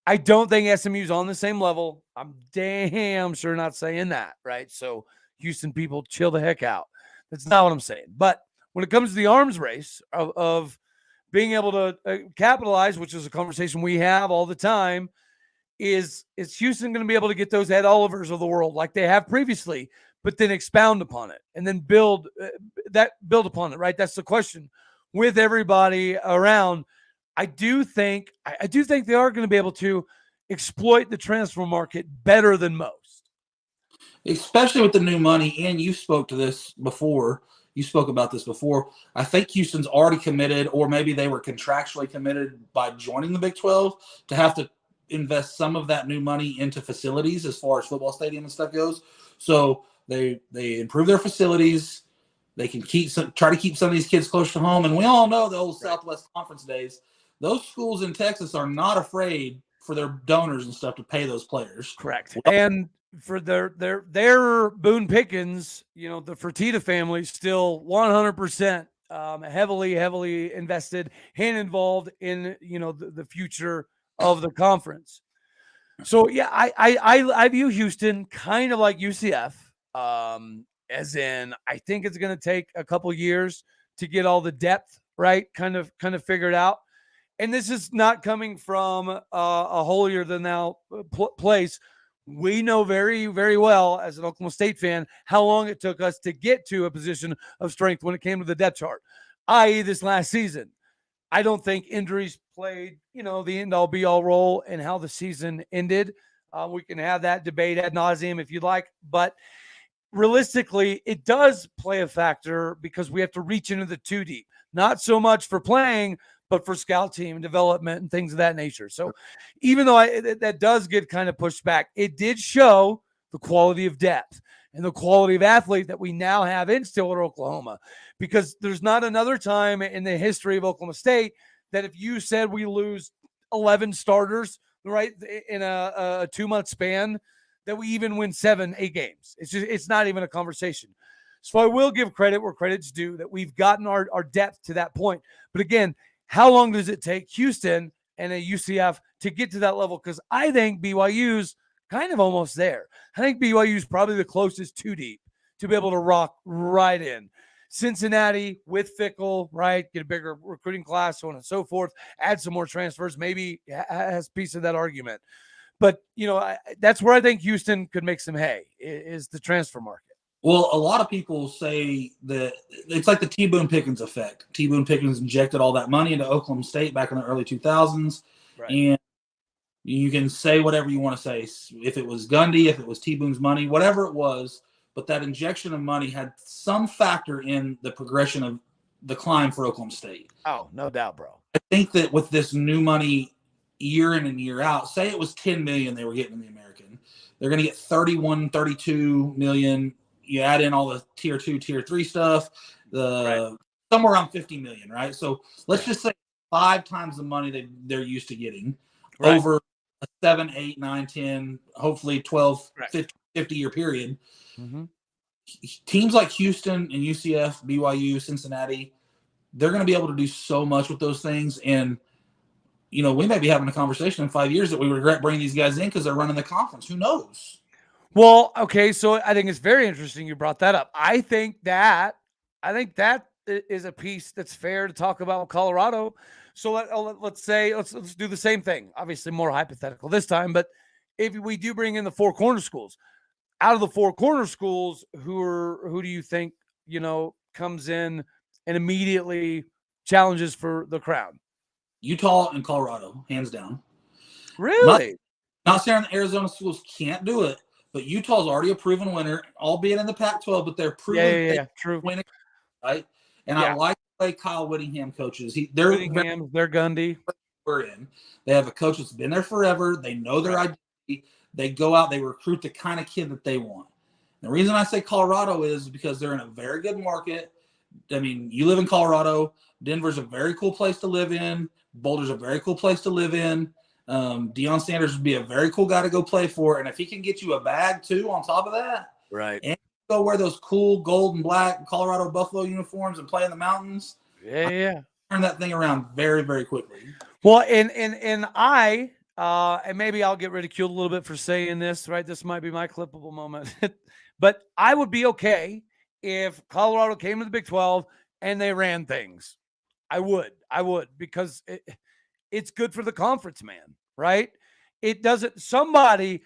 I don't think SMU's on the same level. I'm damn sure not saying that, right? So Houston people, chill the heck out. That's not what I'm saying. But when it comes to the arms race of being able to capitalize, which is a conversation we have all the time, is Houston going to be able to get those Ed Olivers of the world like they have previously, but then expound upon it and then build upon it, right? That's the question with everybody around. I do think they are going to be able to exploit the transfer market better than most, especially with the new money. And you spoke about this before. I think Houston's already committed, or maybe they were contractually committed by joining the Big 12 to have to invest some of that new money into facilities as far as football stadium and stuff goes. So they improve their facilities. They can try to keep some of these kids close to home. And we all know the old Southwest Conference days. Those schools in Texas are not afraid for their donors and stuff to pay those players. Correct. And for their Boone Pickens, the Fertitta family still 100% heavily invested and involved in the future of the conference. So yeah, I view Houston kind of like UCF, as in I think it's going to take a couple years to get all the depth right, kind of figured out. And this is not coming from a holier than thou place. We know very, very well as an Oklahoma State fan how long it took us to get to a position of strength when it came to the depth chart, i.e. this last season. I don't think injuries played, the end-all be-all role in how the season ended. We can have that debate ad nauseum if you'd like, but realistically, it does play a factor because we have to reach into the too deep. Not so much for playing, but for scout team development and things of that nature. So even though that does get kind of pushed back, it did show the quality of depth and the quality of athlete that we now have in Stillwater, Oklahoma, because there's not another time in the history of Oklahoma State that if you said we lose 11 starters, right, in a 2-month span, that we even win 7-8 games. It's not even a conversation. So I will give credit where credit's due that we've gotten our depth to that point. But again, how long does it take Houston and a UCF to get to that level? Because I think BYU's kind of almost there. I think BYU's probably the closest too deep to be able to rock right in. Cincinnati with Fickle, right? Get a bigger recruiting class, so on and so forth. Add some more transfers. Maybe has a piece of that argument. But that's where I think Houston could make some hay, is the transfer market. Well, a lot of people say that it's like the T. Boone Pickens effect. T. Boone Pickens injected all that money into Oklahoma State back in the early 2000s. Right. And you can say whatever you want to say. If it was Gundy, if it was T. Boone's money, whatever it was, but that injection of money had some factor in the progression of the climb for Oklahoma State. Oh, no doubt, bro. I think that with this new money year in and year out, say it was $10 million they were getting in the American, they're going to get 31, 32 million. You add in all the tier 2, tier 3 stuff, somewhere around 50 million, right? So let's just say 5 times the money they're used to getting over a 7, 8, 9, 10, hopefully 12, 50-year period. Mm-hmm. Teams like Houston and UCF, BYU, Cincinnati, they're going to be able to do so much with those things. And, we may be having a conversation in 5 years that we regret bringing these guys in because they're running the conference. Who knows? Well, okay, so I think it's very interesting you brought that up. I think that is a piece that's fair to talk about with Colorado. So let's do the same thing. Obviously, more hypothetical this time, but if we do bring in the 4 corner schools, out of the 4 corner schools, who do you think comes in and immediately challenges for the crown? Utah and Colorado, hands down. Really? Not saying the Arizona schools can't do it, but Utah's already a proven winner, albeit in the Pac-12, but they're proven true. Winning, right? And I like the way Kyle Whittingham coaches. They're Gundy. We're in. They have a coach that's been there forever. They know their identity. They go out, they recruit the kind of kid that they want. The reason I say Colorado is because they're in a very good market. I mean, you live in Colorado. Denver's a very cool place to live in. Boulder's a very cool place to live in. Deion Sanders would be a very cool guy to go play for. And if he can get you a bag too on top of that, right, and go wear those cool gold and black Colorado Buffalo uniforms and play in the mountains, turn that thing around very, very quickly. Well, and I and maybe I'll get ridiculed a little bit for saying this, right? This might be my clippable moment, but I would be okay if Colorado came to the Big 12 and they ran things. I would, because it's good for the conference, man, right? It doesn't, somebody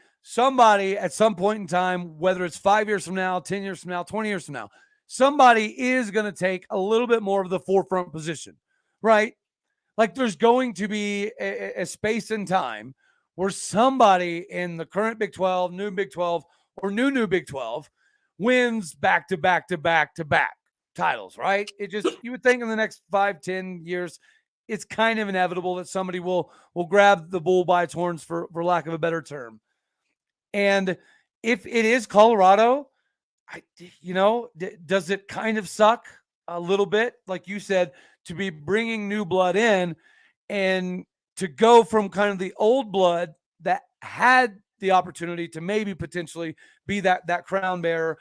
at some point in time, whether it's 5 years from now, 10 years from now, 20 years from now, somebody is going to take a little bit more of the forefront position, right? Like there's going to be a space in time where somebody in the current Big 12, new Big 12, or new Big 12 wins back to back titles, right? It just, you would think in the next 5-10 years, it's kind of inevitable that somebody will grab the bull by its horns, for lack of a better term. And if it is Colorado, does it kind of suck a little bit, like you said, to be bringing new blood in and to go from kind of the old blood that had the opportunity to maybe potentially be that crown bearer?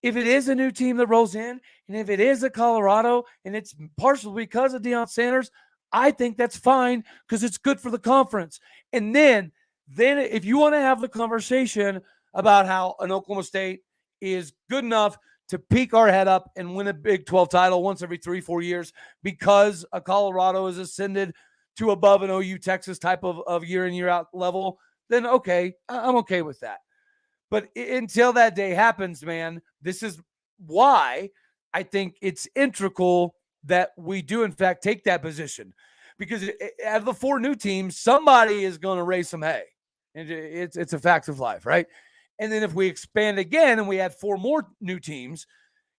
If it is a new team that rolls in, and if it is a Colorado, and it's partially because of Deion Sanders, I think that's fine because it's good for the conference. And then if you want to have the conversation about how an Oklahoma State is good enough to peek our head up and win a Big 12 title once every 3-4 years because a Colorado is ascended to above an OU Texas type of year in, year out level, then okay, I'm okay with that. But until that day happens, man, this is why I think it's integral that we do, in fact, take that position. Because out of the 4 new teams, somebody is going to raise some hay. And it's a fact of life, right? And then if we expand again and we add 4 more new teams,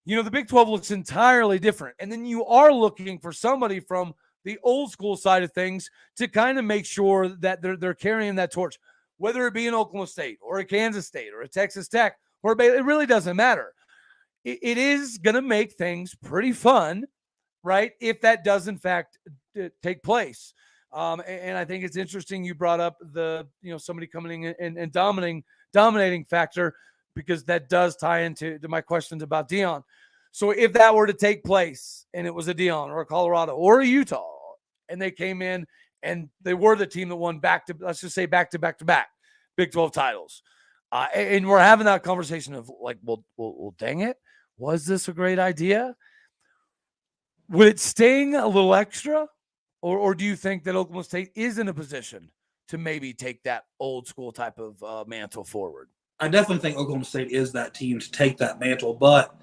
the Big 12 looks entirely different. And then you are looking for somebody from the old school side of things to kind of make sure that they're carrying that torch, whether it be an Oklahoma State or a Kansas State or a Texas Tech, or it really doesn't matter. It is going to make things pretty fun, right? If that does in fact take place. And I think it's interesting you brought up the, somebody coming in and dominating factor, because that does tie into my questions about Deion. So if that were to take place and it was a Deion or a Colorado or a Utah, and they came in and they were the team that won back to back Big 12 titles. And we're having that conversation of like, well, dang it. Was this a great idea? Would it sting a little extra? Or do you think that Oklahoma State is in a position to maybe take that old school type of mantle forward. I definitely think Oklahoma State is that team to take that mantle, but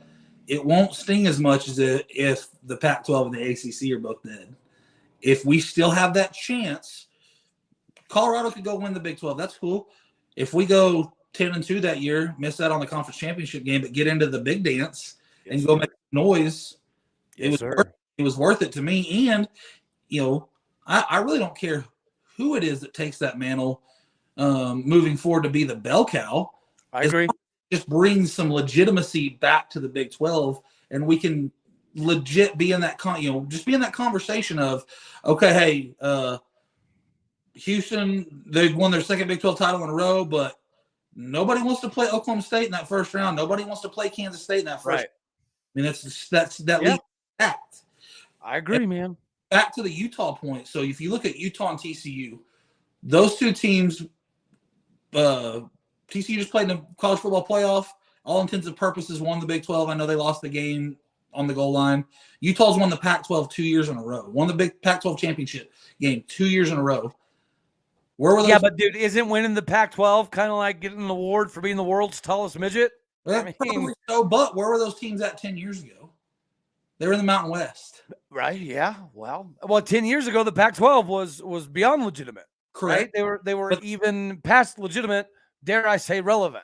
it won't sting as much as if the Pac-12 and the ACC are both dead. If we still have that chance, Colorado could go win the Big 12. That's cool. If we go 10-2 that year, miss out on the conference championship game, but get into the big dance and go make noise, it was worth it to me. And, I really don't care who it is that takes that mantle moving forward to be the bell cow. I agree. Just brings some legitimacy back to the Big 12, and we can legit be in that just be in that conversation of, okay, hey, Houston, they've won their second Big 12 title in a row, but nobody wants to play Oklahoma State in that first round. Nobody wants to play Kansas State in that first round. I mean, that's league act. I agree, man. Back to the Utah point. So if you look at Utah and TCU, those two teams, TCU just played in the college football playoff. All intents and purposes won the Big 12. I know they lost the game on the goal line. Utah's won the Pac-12 2 years in a row. Won the big Pac-12 championship game 2 years in a row. Where were those? Yeah, but dude, isn't winning the Pac-12 kind of like getting an award for being the world's tallest midget? Probably so, but where were those teams at 10 years ago? They were in the Mountain West. Right, yeah. Well, 10 years ago, the Pac-12 was beyond legitimate. Correct. Right? They were even past legitimate, dare I say relevant.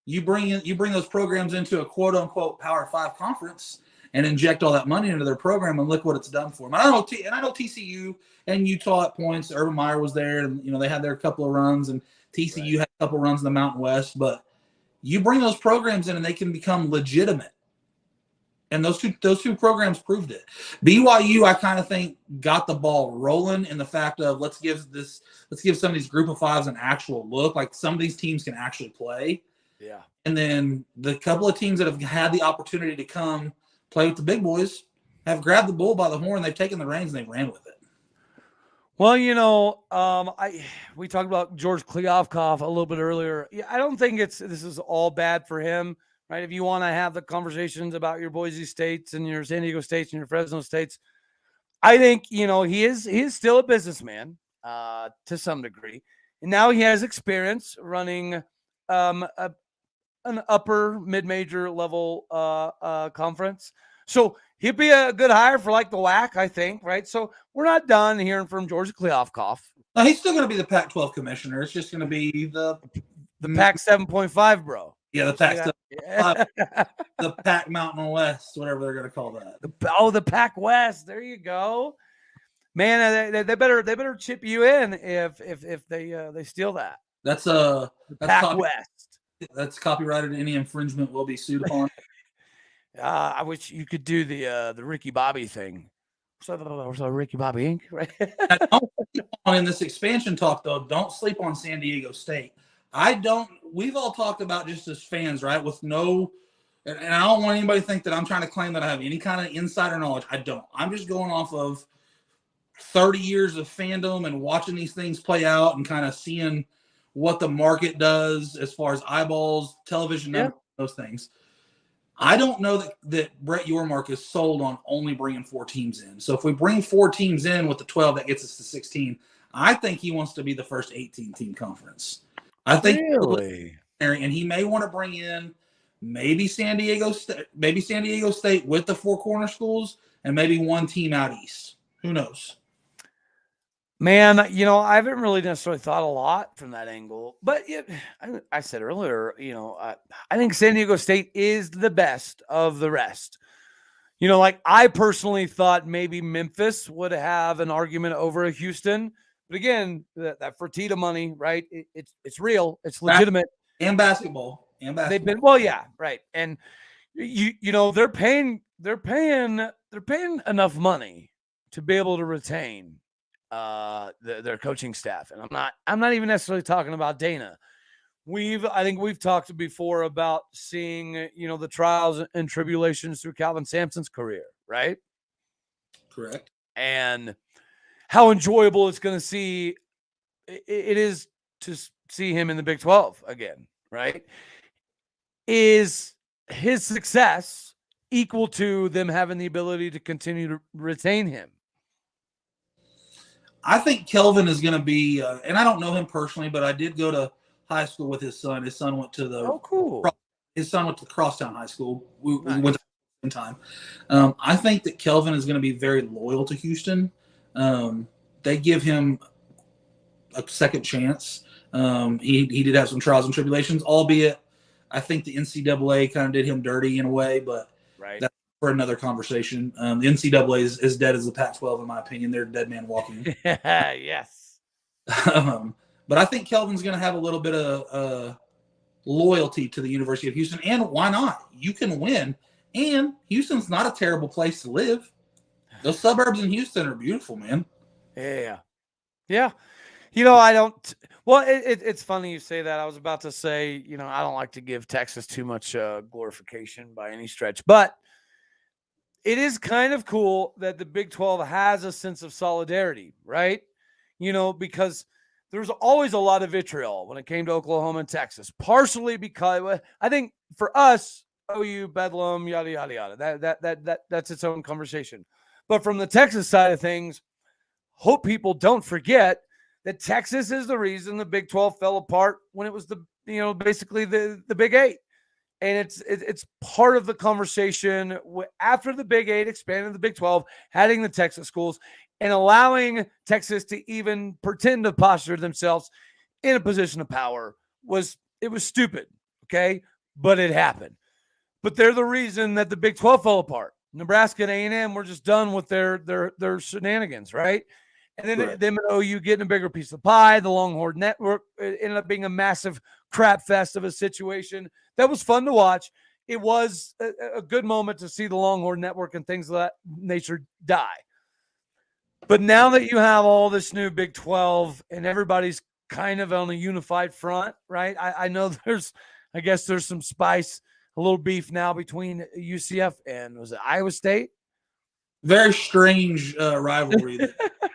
You bring those programs into a quote unquote Power 5 conference and inject all that money into their program, and look what it's done for them. I know TCU and Utah at points. Urban Meyer was there, and they had their couple of runs, and TCU had a couple of runs in the Mountain West. But you bring those programs in, and they can become legitimate. And those two programs proved it. BYU, I kind of think, got the ball rolling in the fact of let's give some of these group of fives an actual look. Like some of these teams can actually play. Yeah. And then the couple of teams that have had the opportunity to come play with the big boys have grabbed the bull by the horn. They've taken the reins and they've ran with it. Well, we talked about George Kliavkoff a little bit earlier. Yeah, I don't think this is all bad for him. Right. If you want to have the conversations about your Boise States and your San Diego States and your Fresno States, I think, he is still a businessman to some degree. And now he has experience running an upper mid-major level conference. So he'd be a good hire for like the WAC, I think. Right. So we're not done hearing from George Kliavkoff. No, he's still going to be the Pac-12 commissioner. It's just going to be the Pac 7.5, bro. Yeah, the Pac, the Pac Mountain West, whatever they're going to call that. The Pac West. There you go, man. They better chip you in if they steal that. That's Pac West. That's copyrighted. Any infringement will be sued upon. I wish you could do the Ricky Bobby thing. So Ricky Bobby Inc. Right? In this expansion talk, though, don't sleep on San Diego State. We've all talked about just as fans, right? And I don't want anybody to think that I'm trying to claim that I have any kind of insider knowledge. I don't. I'm just going off of 30 years of fandom and watching these things play out and kind of seeing what the market does as far as eyeballs, television numbers, those things. I don't know that Brett Yormark is sold on only bringing 4 teams in. So if we bring 4 teams in with the 12, that gets us to 16. I think he wants to be the first 18-team conference. I think, really? And he may want to bring in maybe San Diego State with the 4 corner schools and maybe 1 team out east. Who knows? Man, I haven't really necessarily thought a lot from that angle, but I said earlier, I think San Diego State is the best of the rest. Like I personally thought maybe Memphis would have an argument over Houston. But again, that Fertitta money, right? It's real. It's legitimate. And basketball. They've been right. And they're paying enough money to be able to retain their coaching staff. And I'm not even necessarily talking about Dana. I think we've talked before about seeing the trials and tribulations through Calvin Sampson's career, right? Correct. And how enjoyable it's going to see it is to see him in the Big 12 again, right? Is his success equal to them having the ability to continue to retain him? I think Kelvin is going to be, and I don't know him personally, but I did go to high school with his son. His son went to cool. His son went to Crosstown High School. We Nice. went to the same time. I think that Kelvin is going to be very loyal to Houston. They give him a second chance. He did have some trials and tribulations, albeit I think the NCAA kind of did him dirty in a way, but that's for another conversation. The NCAA is dead as the Pac-12, in my opinion. They're a dead man walking. Yes. But I think Kelvin's going to have a little bit of loyalty to the University of Houston, and why not? You can win, and Houston's not a terrible place to live. Those suburbs in Houston are beautiful, man. Yeah. I don't. Well, it's funny you say that. I was about to say, I don't like to give Texas too much glorification by any stretch, but it is kind of cool that the Big 12 has a sense of solidarity, right? Because there's always a lot of vitriol when it came to Oklahoma and Texas, partially because I think for us, OU, Bedlam, yada, yada, yada, that's its own conversation. But from the Texas side of things, hope people don't forget that Texas is the reason the Big 12 fell apart when it was basically the Big 8. And it's part of the conversation after the Big 8 expanded the Big 12, adding the Texas schools and allowing Texas to even pretend to posture themselves in a position of power was stupid, okay? But it happened. But they're the reason that the Big 12 fell apart. Nebraska and A&M were just done with their shenanigans, right? And then them and OU getting a bigger piece of the pie. The Longhorn Network ended up being a massive crap fest of a situation. That was fun to watch. It was a good moment to see the Longhorn Network and things of that nature die. But now that you have all this new Big 12 and everybody's kind of on a unified front, right? I know there's some spice, a little beef now between UCF and was it Iowa State? Very strange rivalry that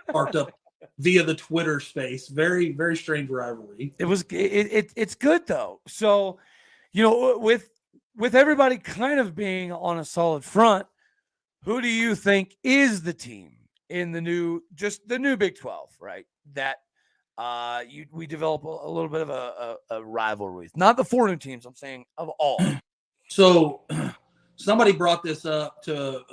sparked up via the Twitter space. Very, very strange rivalry. It's good though. So, with everybody kind of being on a solid front, who do you think is the team in the new Big 12, right? That we develop a little bit of a rivalry. Not the 4 new teams, I'm saying of all. So somebody brought this up to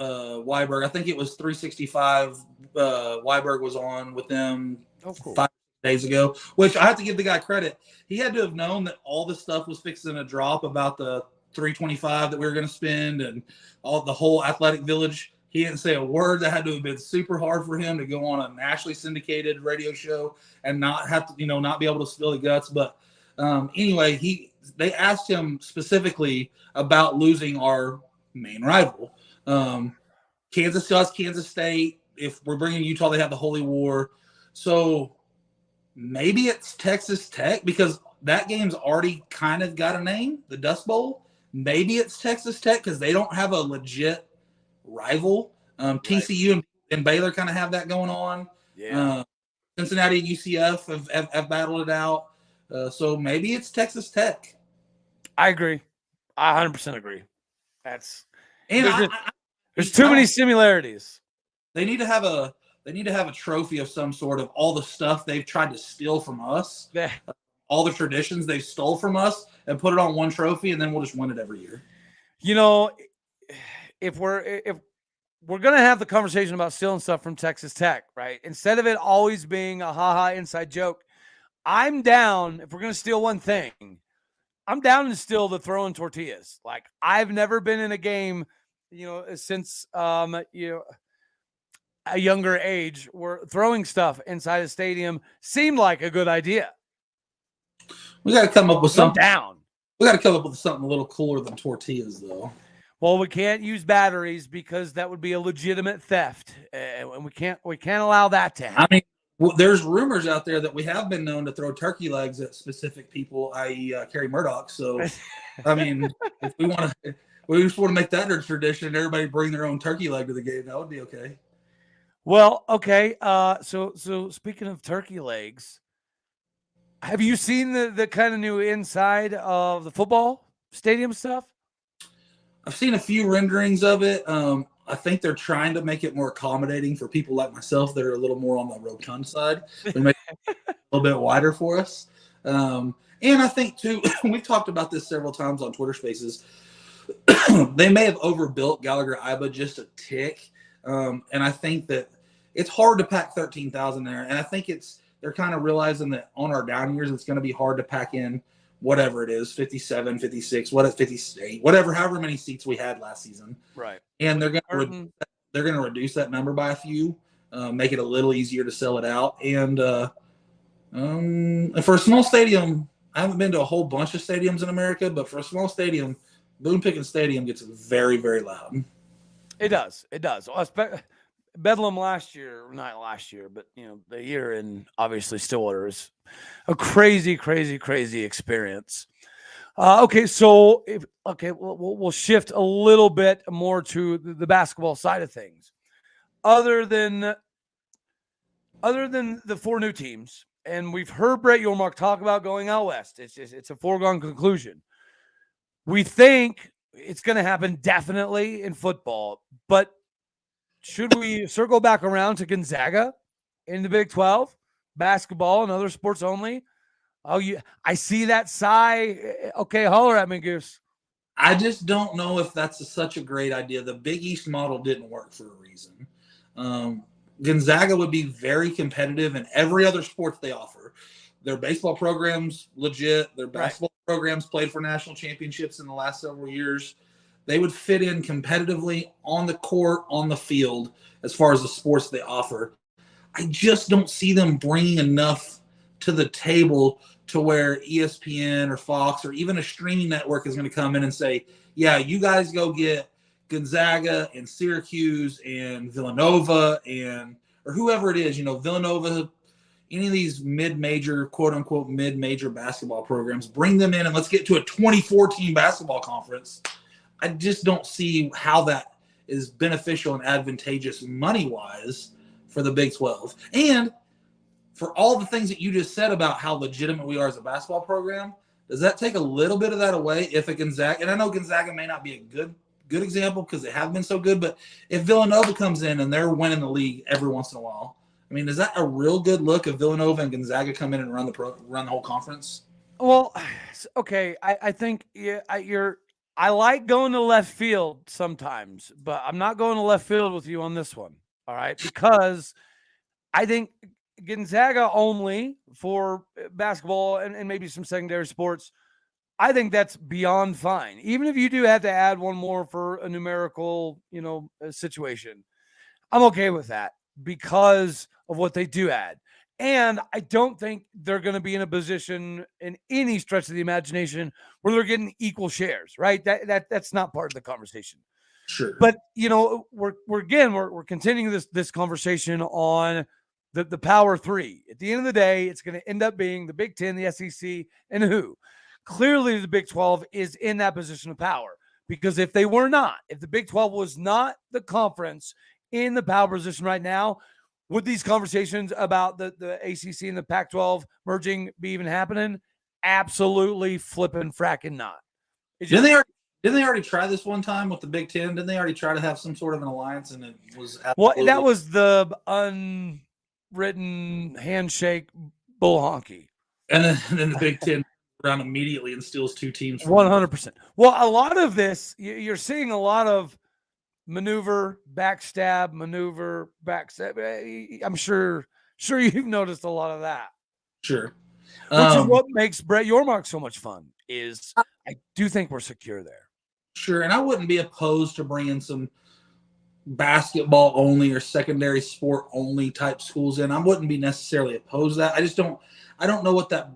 Weiberg. I think it was 365. Weiberg was on with them 5 days ago, which I have to give the guy credit. He had to have known that all this stuff was fixing to drop about the 325 that we were going to spend and the whole athletic village. He didn't say a word. That had to have been super hard for him to go on a nationally syndicated radio show and not have to, not be able to spill the guts. But anyway, they asked him specifically about losing our main rival. Kansas State. If we're bringing Utah, they have the Holy War. So maybe it's Texas Tech because that game's already kind of got a name, the Dust Bowl. Maybe it's Texas Tech because they don't have a legit rival. TCU and Baylor kind of have that going on. Yeah. Cincinnati and UCF have battled it out. So maybe it's Texas Tech. I agree. I 100% agree. There's too many similarities. They need to have a trophy of some sort of all the stuff they've tried to steal from us. Yeah. All the traditions they stole from us and put it on one trophy, and then we'll just win it every year. If we're going to have the conversation about stealing stuff from Texas Tech, right? Instead of it always being a ha-ha inside joke, I'm down. If we're going to steal one thing, I'm down to steal the throwing tortillas. Like I've never been in a game, since, a younger age where throwing stuff inside a stadium seemed like a good idea. We got to come up with something. We got to come up with something a little cooler than tortillas, though. Well, we can't use batteries because that would be a legitimate theft, and we can't allow that to happen. I mean, there's rumors out there that we have been known to throw turkey legs at specific people, i.e., Kerry Murdoch. So, I mean, if we just want to make that a tradition, everybody bring their own turkey leg to the game. That would be okay. Well, okay. So speaking of turkey legs, have you seen the kind of new inside of the football stadium stuff? I've seen a few renderings of it. I think they're trying to make it more accommodating for people like myself that are a little more on the rotund side. They make it a little bit wider for us. And I think, too, we've talked about this several times on Twitter Spaces. They may have overbuilt Gallagher-Iba just a tick. And I think that it's hard to pack 13,000 there. And I think they're kind of realizing that on our down years, it's going to be hard to pack in whatever it is, 57, 56, 58, whatever, however many seats we had last season. Right. And they're going to reduce that number by a few, make it a little easier to sell it out. And for a small stadium, I haven't been to a whole bunch of stadiums in America, but for a small stadium, Boone Pickens Stadium gets very, very loud. It does. Bedlam last year, not last year, but the year in obviously Stillwater is a crazy, crazy, crazy experience. Okay, so we'll shift a little bit more to the basketball side of things. Other than the 4 new teams, and we've heard Brett Yormark talk about going out west. It's a foregone conclusion. We think it's going to happen definitely in football, but should we circle back around to Gonzaga in the Big 12, basketball and other sports only? I see that sigh. Okay, holler at me, Goose. I just don't know if that's such a great idea. The Big East model didn't work for a reason. Gonzaga would be very competitive in every other sport they offer. Their baseball program's legit. Their basketball programs played for national championships in the last several years. They would fit in competitively on the court, on the field, as far as the sports they offer. I just don't see them bringing enough to the table to where ESPN or Fox or even a streaming network is going to come in and say, yeah, you guys go get Gonzaga and Syracuse and Villanova or whoever it is, Villanova, any of these mid-major, quote-unquote mid-major basketball programs, bring them in and let's get to a 24-team basketball conference. I just don't see how that is beneficial and advantageous money-wise for the Big 12. And for all the things that you just said about how legitimate we are as a basketball program, does that take a little bit of that away if a Gonzaga – and I know Gonzaga may not be a good example because they have been so good, but if Villanova comes in and they're winning the league every once in a while, I mean, is that a real good look if Villanova and Gonzaga come in and run the whole conference? Well, okay, I think I like going to left field sometimes, but I'm not going to left field with you on this one, all right? Because I think Gonzaga only for basketball and maybe some secondary sports, I think that's beyond fine. Even if you do have to add one more for a numerical, situation, I'm okay with that because of what they do add. And I don't think they're going to be in a position in any stretch of the imagination where they're getting equal shares, right? That's not part of the conversation. Sure. But we're continuing this conversation on the Power Three. At the end of the day, it's going to end up being the Big Ten, the SEC, and who? Clearly, the Big 12 is in that position of power because if the Big 12 was not the conference in the power position right now, would these conversations about the ACC and the Pac-12 merging be even happening? Absolutely flipping fracking not. Didn't they already try this one time with the Big Ten? Didn't they already try to have some sort of an alliance and it was absolutely... Well, that was the unwritten handshake bull honky. And then the Big Ten around immediately and steals 2 teams. 100%. Well, a lot of this, you're seeing a lot of maneuver, backstab. I'm sure you've noticed a lot of that. Sure. Which is what makes Brett Yormark so much fun is I do think we're secure there. Sure. And I wouldn't be opposed to bringing some basketball only or secondary sport only type schools in. I wouldn't be necessarily opposed to that. I don't know what that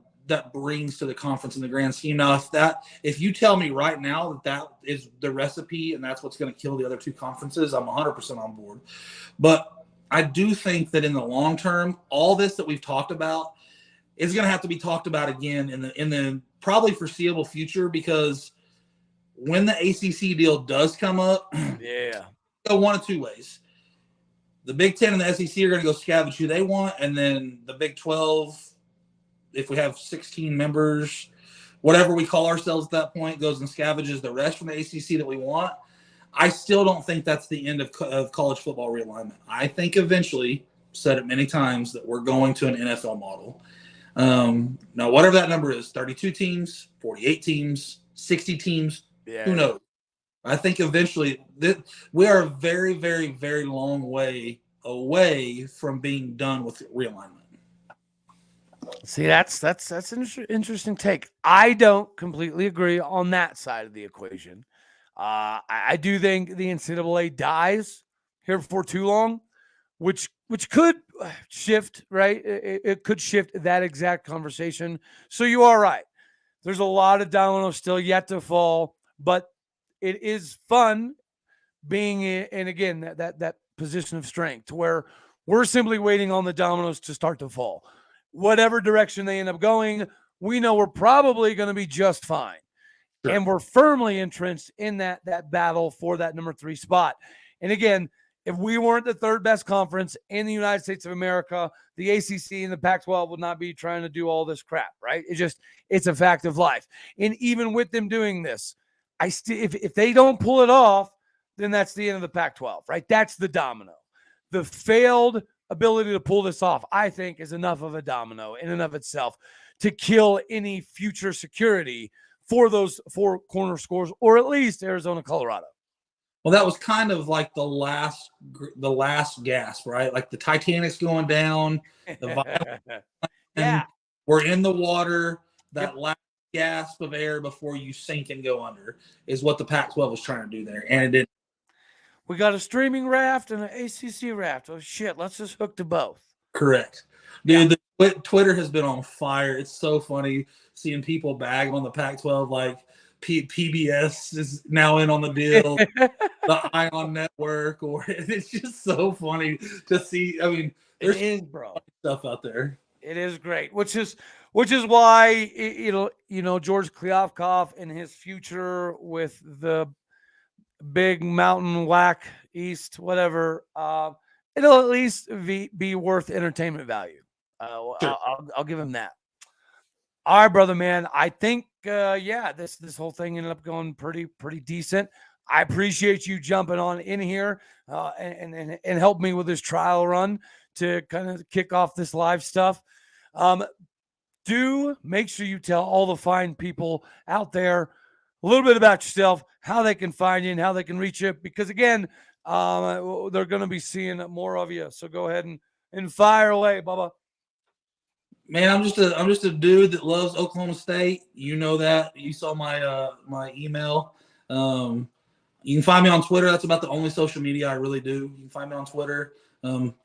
brings to the conference in the grand scheme. Now, if you tell me right now that is the recipe and that's what's going to kill the other 2 conferences, I'm 100% on board. But I do think that in the long term, all this that we've talked about is going to have to be talked about again in the probably foreseeable future, because when the ACC deal does come up, go one of 2 ways. The Big Ten and the SEC are going to go scavenge who they want, and then the Big 12, if we have 16 members, whatever we call ourselves at that point, goes and scavenges the rest from the ACC that we want. I still don't think that's the end of college football realignment. I think eventually, said it many times, that we're going to an NFL model. Now, whatever that number is, 32 teams, 48 teams, 60 teams, who knows? I think eventually we are a very, very, very long way away from being done with realignment. See, that's an interesting take. I don't completely agree on that side of the equation. I do think the NCAA dies here for too long, which could shift, right? It could shift that exact conversation. So you are right. There's a lot of dominoes still yet to fall, but it is fun being in again that position of strength where we're simply waiting on the dominoes to start to fall. Whatever direction they end up going, we know we're probably going to be just fine. Sure. And we're firmly entrenched in that battle for that number 3 spot. And again, if we weren't the third best conference in the United States of America, the ACC and the Pac-12 would not be trying to do all this crap, right? It's a fact of life. And even with them doing this, if they don't pull it off, then that's the end of the Pac-12, right? That's the domino. The failed ability to pull this off, I think, is enough of a domino in and of itself to kill any future security for those 4 corner scores, or at least Arizona, Colorado. Well, that was kind of like the last gasp, right? Like the Titanic's going down. Yeah. We're in the water. That last gasp of air before you sink and go under is what the Pac-12 was trying to do there, and it didn't. We got a streaming raft and an ACC raft. Oh, shit. Let's just hook to both. Correct. Dude, Twitter has been on fire. It's so funny seeing people bag on the Pac-12 like PBS is now in on the deal, the Ion Network, or it's just so funny to see. I mean, there's stuff out there. It is great, which is why George Kliavkoff and his future with the big mountain whack east, whatever, it'll at least be worth entertainment value. Sure. I'll give him that. All right, brother, man. I think this whole thing ended up going pretty decent. I appreciate you jumping on in here and help me with this trial run to kind of kick off this live stuff. Do make sure you tell all the fine people out there a little bit about yourself, how they can find you and how they can reach you, because again, they're going to be seeing more of you. So go ahead and fire away, Bubba. Man, I'm just a dude that loves Oklahoma State. You know that. You saw my email. You can find me on Twitter. That's about the only social media I really do. You can find me on Twitter.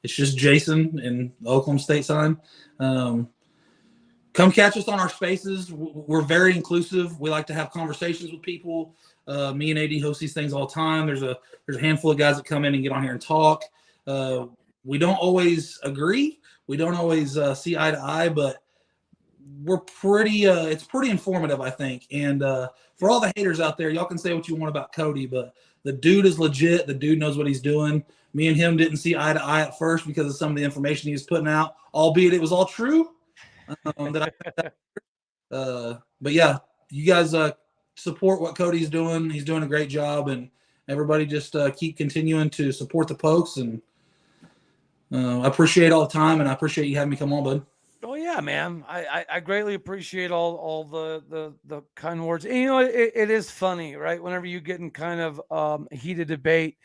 It's just Jason and the Oklahoma State sign. Come catch us on our spaces. We're very inclusive. We like to have conversations with people. Me and AD host these things all the time. There's a handful of guys that come in and get on here and talk. We don't always agree. We don't always see eye to eye, but we're pretty. It's pretty informative, I think. And for all the haters out there, y'all can say what you want about Cody, but the dude is legit. The dude knows what he's doing. Me and him didn't see eye to eye at first because of some of the information he was putting out, albeit it was all true. But yeah, you guys support what Cody's doing. He's doing a great job, and everybody just keep continuing to support the Pokes. And I appreciate all the time, and I appreciate you having me come on, bud. Oh yeah, man. I greatly appreciate all the kind words. And, you know, it is funny, right? Whenever you get in kind of heated debate,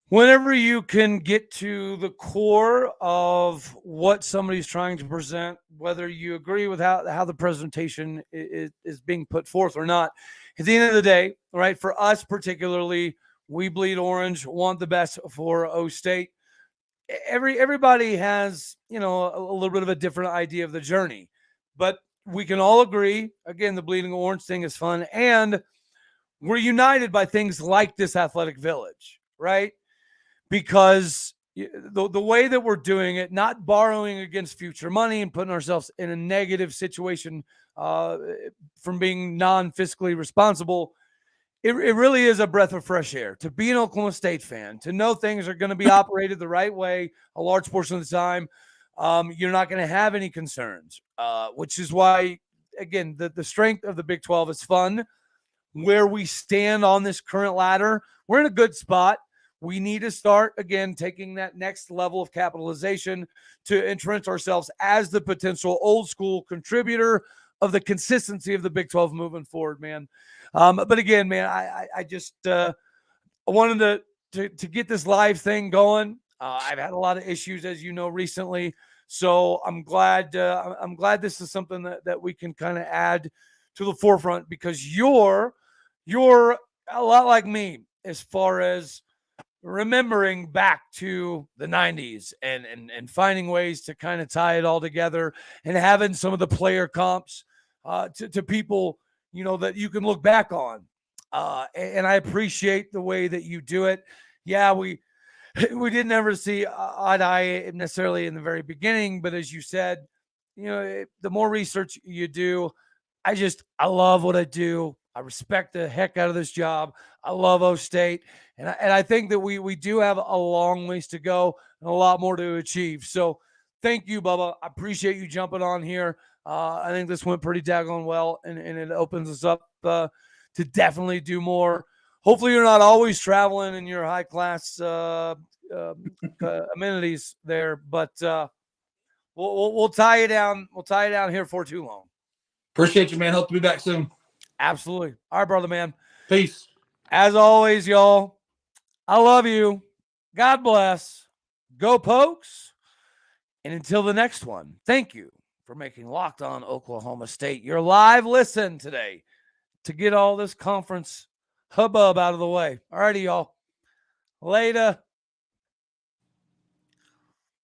whenever you can get to the core of what somebody's trying to present, whether you agree with how the presentation is being put forth or not, at the end of the day, right? For us particularly, we bleed orange, want the best for O State. Everybody has, you know, a little bit of a different idea of the journey, but we can all agree, again, the bleeding orange thing is fun, and we're united by things like this athletic village, right? Because the way that we're doing it, not borrowing against future money and putting ourselves in a negative situation from being non-fiscally responsible, it really is a breath of fresh air to be an Oklahoma State fan, to know things are going to be operated the right way a large portion of the time. You're not going to have any concerns, which is why, again, the strength of the Big 12 is fun. where we stand on this current ladder, we're in a good spot. We need to start, again, taking that next level of capitalization to entrench ourselves as the potential old school contributor of the consistency of the Big 12 moving forward, man. But again, man, I just wanted to get this live thing going. I've had a lot of issues, as you know, recently. So I'm glad this is something that we can kind of add to the forefront, because you're a lot like me as far as remembering back to the 90s and finding ways to kind of tie it all together, and having some of the player comps to people, that you can look back on. And I appreciate the way that you do it. Yeah, we didn't ever see eye to eye necessarily in the very beginning, but as you said, the more research you do, I love what I do. I respect the heck out of this job. I love O State. And I think that we do have a long ways to go and a lot more to achieve. So thank you, Bubba. I appreciate you jumping on here. I think this went pretty daggone well, and it opens us up to definitely do more. Hopefully you're not always traveling in your high class amenities there, but we'll tie you down. We'll tie you down here for too long. Appreciate you, man. Hope to be back soon. Absolutely. All right, brother, man. Peace. As always, y'all, I love you. God bless. Go Pokes. And until the next one, thank you for making Locked On Oklahoma State your live listen today to get all this conference hubbub out of the way. All righty, y'all. Later.